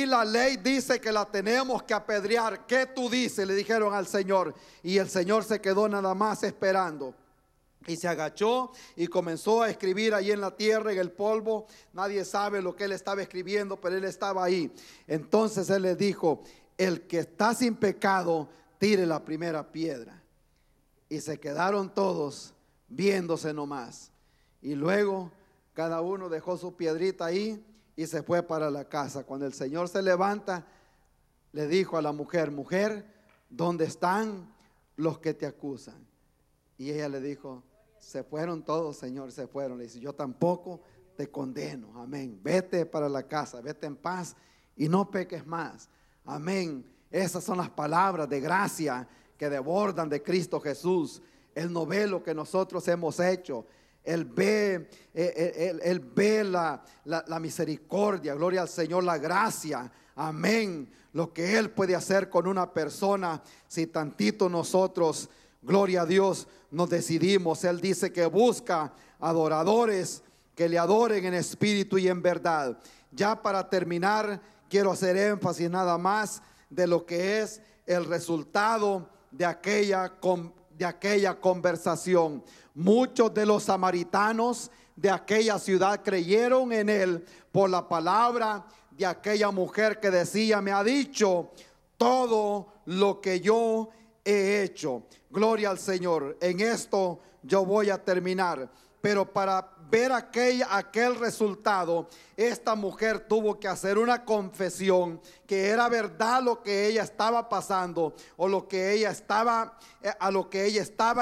la ley dice que la tenemos que apedrear. ¿Qué tú dices?, le dijeron al Señor. Y el Señor se quedó nada más esperando. Y se agachó y comenzó a escribir ahí en la tierra, en el polvo. Nadie sabe lo que él estaba escribiendo, pero él estaba ahí. Entonces él les dijo: el que está sin pecado, tire la primera piedra. Y se quedaron todos viéndose nomás. Y luego cada uno dejó su piedrita ahí y se fue para la casa. Cuando el Señor se levanta, le dijo a la mujer: mujer, ¿dónde están los que te acusan? Y ella le dijo: se fueron todos, Señor, se fueron. Le dice: yo tampoco te condeno, amén. Vete para la casa, vete en paz y no peques más, amén. Esas son las palabras de gracia que desbordan de Cristo Jesús. Él no ve lo que nosotros hemos hecho. Él ve la misericordia, gloria al Señor, la gracia, amén. Lo que Él puede hacer con una persona si tantito nosotros, gloria a Dios, nos decidimos. Él dice que busca adoradores que le adoren en espíritu y en verdad. Ya para terminar, quiero hacer énfasis nada más de lo que es el resultado de aquella conversación. Muchos de los samaritanos de aquella ciudad creyeron en él por la palabra de aquella mujer que decía: me ha dicho todo lo que yo he hecho. Gloria al Señor. En esto yo voy a terminar. Pero para ver aquel resultado, esta mujer tuvo que hacer una confesión que era verdad lo que ella estaba pasando o a lo que ella estaba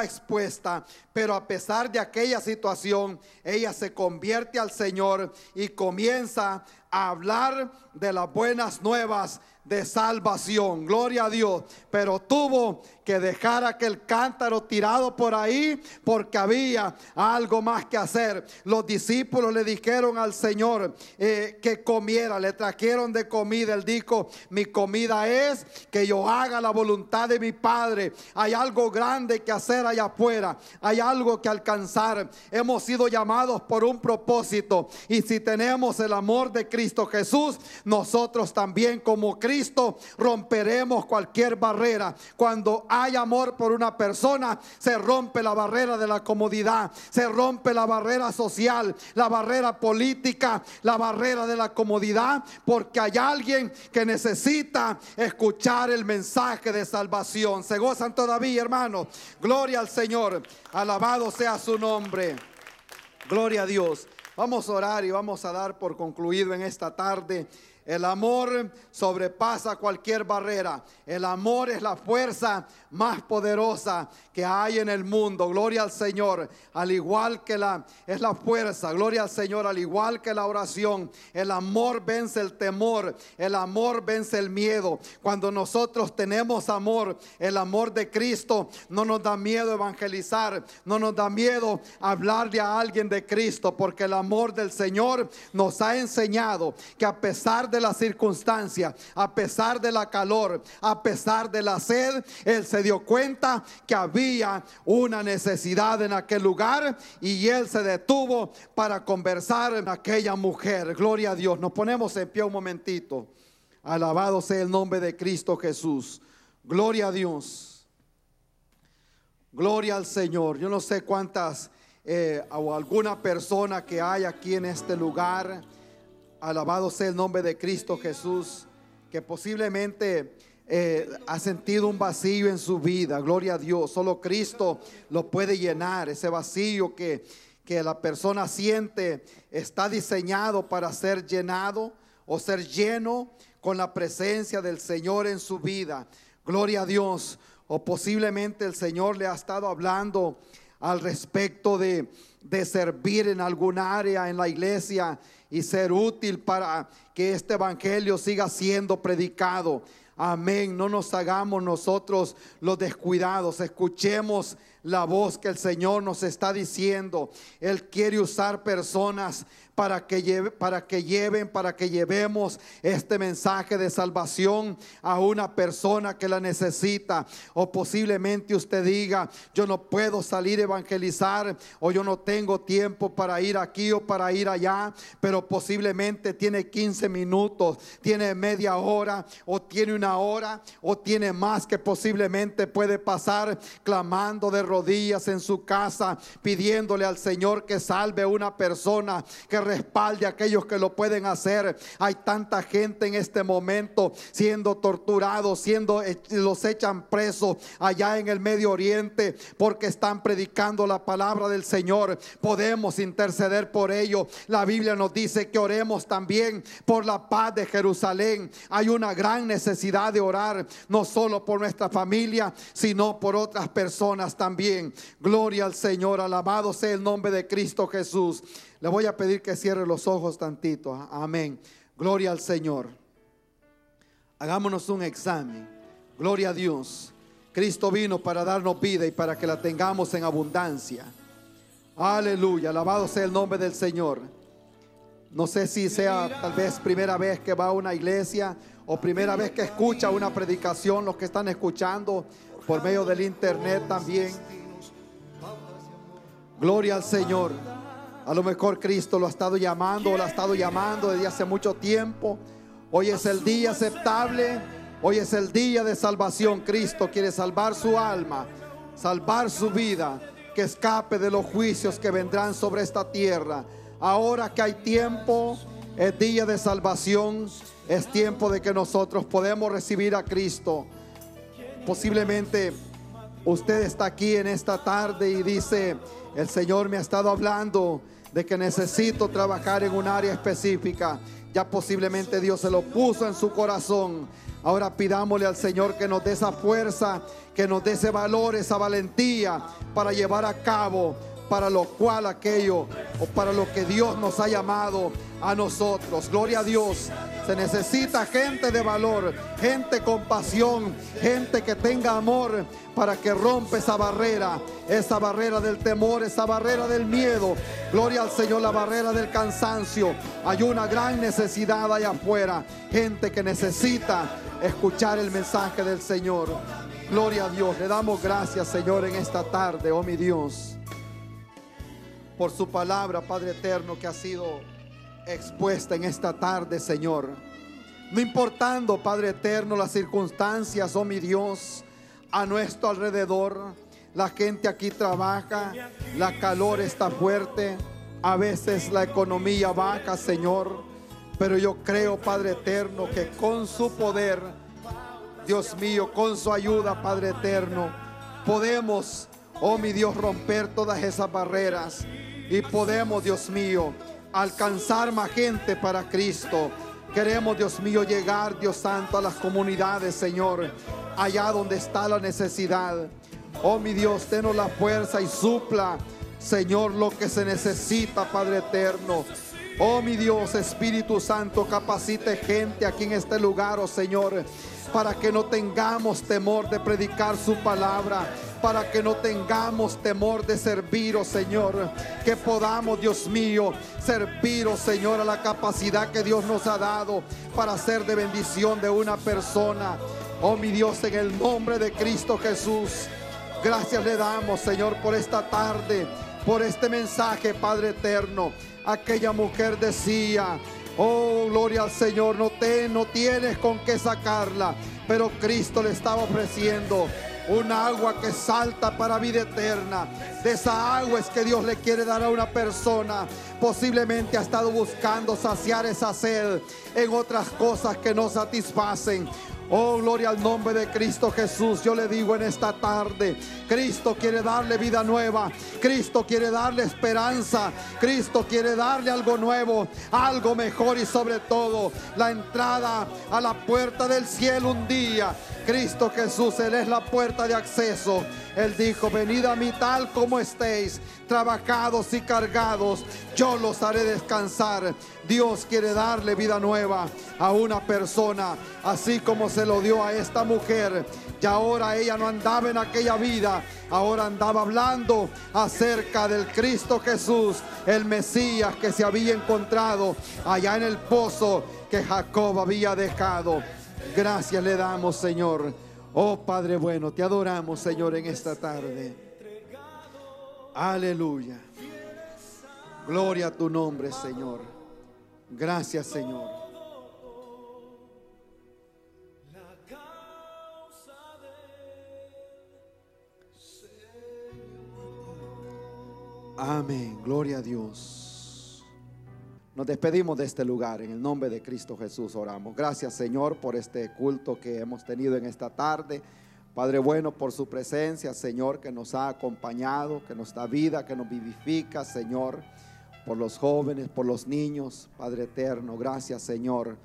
expuesta. Pero a pesar de aquella situación, ella se convierte al Señor y comienza a hablar de las buenas nuevas de salvación. Gloria a Dios. Pero tuvo que dejar aquel cántaro tirado por ahí porque había algo más que hacer. Los discípulos le dijeron al Señor que comiera, le trajeron de comida. Él dijo: mi comida es que yo haga la voluntad de mi Padre. Hay algo grande que hacer allá afuera, hay algo que alcanzar. Hemos sido llamados por un propósito, y si tenemos el amor de Cristo Jesús, nosotros también como Cristo romperemos cualquier barrera. Cuando hay amor por una persona, se rompe la barrera de la comodidad, se rompe la barrera social, la barrera política, la barrera de la comodidad, porque hay alguien que necesita escuchar el mensaje de salvación. ¿Se gozan todavía, hermanos? Gloria al Señor, alabado sea su nombre. Gloria a Dios. Vamos a orar y vamos a dar por concluido en esta tarde. El amor sobrepasa cualquier barrera. El amor es la fuerza más poderosa que hay en el mundo. Gloria al Señor. Al igual que es la fuerza, gloria al Señor, al igual que la oración. El amor vence el temor. El amor vence el miedo. Cuando nosotros tenemos amor, el amor de Cristo, no nos da miedo evangelizar. No nos da miedo hablarle a alguien de Cristo, porque el amor del Señor nos ha enseñado que a pesar de la circunstancia, a pesar de la calor, a pesar de la sed, Él se dio cuenta que había una necesidad en aquel lugar, y Él se detuvo para conversar con aquella mujer. Gloria a Dios. Nos ponemos en pie un momentito. Alabado sea el nombre de Cristo Jesús. Gloria a Dios. Gloria al Señor. Yo no sé cuántas o alguna persona que hay aquí en este lugar, alabado sea el nombre de Cristo Jesús, que posiblemente ha sentido un vacío en su vida. Gloria a Dios. Solo Cristo lo puede llenar. Ese vacío que la persona siente está diseñado para ser llenado o ser lleno con la presencia del Señor en su vida. Gloria a Dios. O posiblemente el Señor le ha estado hablando al respecto de servir en alguna área en la iglesia y ser útil para que este evangelio siga siendo predicado. Amén. No nos hagamos nosotros los descuidados. Escuchemos la voz que el Señor nos está diciendo. Él quiere usar personas para que llevemos este mensaje de salvación a una persona que la necesita. O posiblemente usted diga: yo no puedo salir a evangelizar, o yo no tengo tiempo para ir aquí o para ir allá. Pero posiblemente tiene 15 minutos, tiene media hora, o tiene una hora, o tiene más, que posiblemente puede pasar clamando de rodillas en su casa, pidiéndole al Señor que salve a una persona, que respalde a aquellos que lo pueden hacer. Hay tanta gente en este momento siendo torturados, los echan presos allá en el Medio Oriente porque están predicando la palabra del Señor. Podemos interceder por ello. La Biblia nos dice que oremos también por la paz de Jerusalén. Hay una gran necesidad de orar, no solo por nuestra familia, sino por otras personas también. Gloria al Señor, alabado sea el nombre de Cristo Jesús. Le voy a pedir que cierre los ojos tantito. Amén. Gloria al Señor. Hagámonos un examen. Gloria a Dios. Cristo vino para darnos vida y para que la tengamos en abundancia. Aleluya. Alabado sea el nombre del Señor. No sé si sea tal vez primera vez que va a una iglesia o primera vez que escucha una predicación, los que están escuchando por medio del internet también. Gloria al Señor. A lo mejor Cristo lo ha estado llamando o la ha estado llamando desde hace mucho tiempo. Hoy es el día aceptable. Hoy es el día de salvación. Cristo quiere salvar su alma, salvar su vida, que escape de los juicios que vendrán sobre esta tierra. Ahora que hay tiempo, es día de salvación. Es tiempo de que nosotros podemos recibir a Cristo. Posiblemente usted está aquí en esta tarde y dice: el Señor me ha estado hablando de que necesito trabajar en un área específica. Ya posiblemente Dios se lo puso en su corazón. Ahora pidámosle al Señor que nos dé esa fuerza, que nos dé ese valor, esa valentía para llevar a cabo para lo cual aquello o para lo que Dios nos ha llamado a nosotros. Gloria a Dios. Se necesita gente de valor, gente con pasión, gente que tenga amor para que rompa esa barrera del temor, esa barrera del miedo. Gloria al Señor, la barrera del cansancio. Hay una gran necesidad allá afuera, gente que necesita escuchar el mensaje del Señor. Gloria a Dios. Le damos gracias, Señor, en esta tarde, oh mi Dios, por su palabra, Padre eterno, que ha sido expuesta en esta tarde, Señor. No importando, Padre eterno, las circunstancias, oh mi Dios, a nuestro alrededor. La gente aquí trabaja, la calor está fuerte, a veces la economía baja, Señor. Pero yo creo, Padre eterno, que con su poder, Dios mío, con su ayuda, Padre eterno, podemos, oh mi Dios, romper todas esas barreras. Y podemos, Dios mío, alcanzar más gente para Cristo. Queremos, Dios mío, llegar, Dios santo, a las comunidades, Señor, allá donde está la necesidad. Oh mi Dios, denos la fuerza y supla, Señor, lo que se necesita, Padre eterno. Oh mi Dios, Espíritu Santo, capacite gente aquí en este lugar, oh Señor, para que no tengamos temor de predicar su palabra, para que no tengamos temor de servir, oh Señor, que podamos, Dios mío, servir, oh Señor, a la capacidad que Dios nos ha dado para ser de bendición de una persona. Oh mi Dios, en el nombre de Cristo Jesús, gracias le damos, Señor, por esta tarde, por este mensaje, Padre eterno. Aquella mujer decía: oh, gloria al Señor, no tienes con qué sacarla, pero Cristo le estaba ofreciendo un agua que salta para vida eterna. De esa agua es que Dios le quiere dar a una persona. Posiblemente ha estado buscando saciar esa sed en otras cosas que no satisfacen. Oh, gloria al nombre de Cristo Jesús. Yo le digo en esta tarde, Cristo quiere darle vida nueva. Cristo quiere darle esperanza. Cristo quiere darle algo nuevo, algo mejor y sobre todo la entrada a la puerta del cielo un día. Cristo Jesús, Él es la puerta de acceso. Él dijo: venid a mí tal como estéis, trabajados y cargados, yo los haré descansar. Dios quiere darle vida nueva a una persona, así como se lo dio a esta mujer. Y ahora ella no andaba en aquella vida, ahora andaba hablando acerca del Cristo Jesús, el Mesías que se había encontrado allá en el pozo que Jacob había dejado. Gracias le damos, Señor. Oh Padre bueno, te adoramos, Señor, en esta tarde. Aleluya. Gloria a tu nombre, Señor. Gracias, Señor. Amén. Gloria a Dios. Nos despedimos de este lugar. En el nombre de Cristo Jesús oramos. Gracias, Señor, por este culto que hemos tenido en esta tarde. Padre bueno, por su presencia, Señor, que nos ha acompañado, que nos da vida, que nos vivifica, Señor. Por los jóvenes, por los niños, Padre eterno. Gracias, Señor,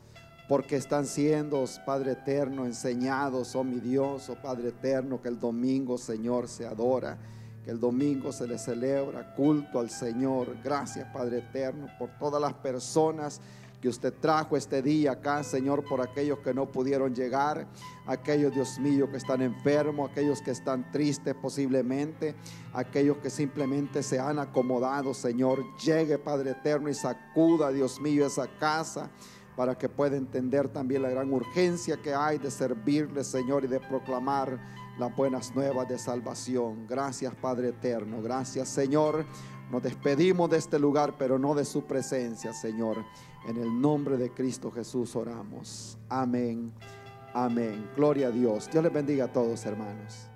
porque están siendo, Padre eterno, enseñados, oh mi Dios, oh Padre eterno, que el domingo, Señor, se adora, que el domingo se le celebra culto al Señor. Gracias, Padre eterno, por todas las personas que usted trajo este día acá, Señor, por aquellos que no pudieron llegar, aquellos, Dios mío, que están enfermos, aquellos que están tristes posiblemente, aquellos que simplemente se han acomodado, Señor. Llegue, Padre eterno, y sacuda, Dios mío, esa casa, para que pueda entender también la gran urgencia que hay de servirle, Señor, y de proclamar las buenas nuevas de salvación. Gracias, Padre eterno. Gracias, Señor. Nos despedimos de este lugar, pero no de su presencia, Señor. En el nombre de Cristo Jesús oramos. Amén. Amén. Gloria a Dios. Dios les bendiga a todos, hermanos.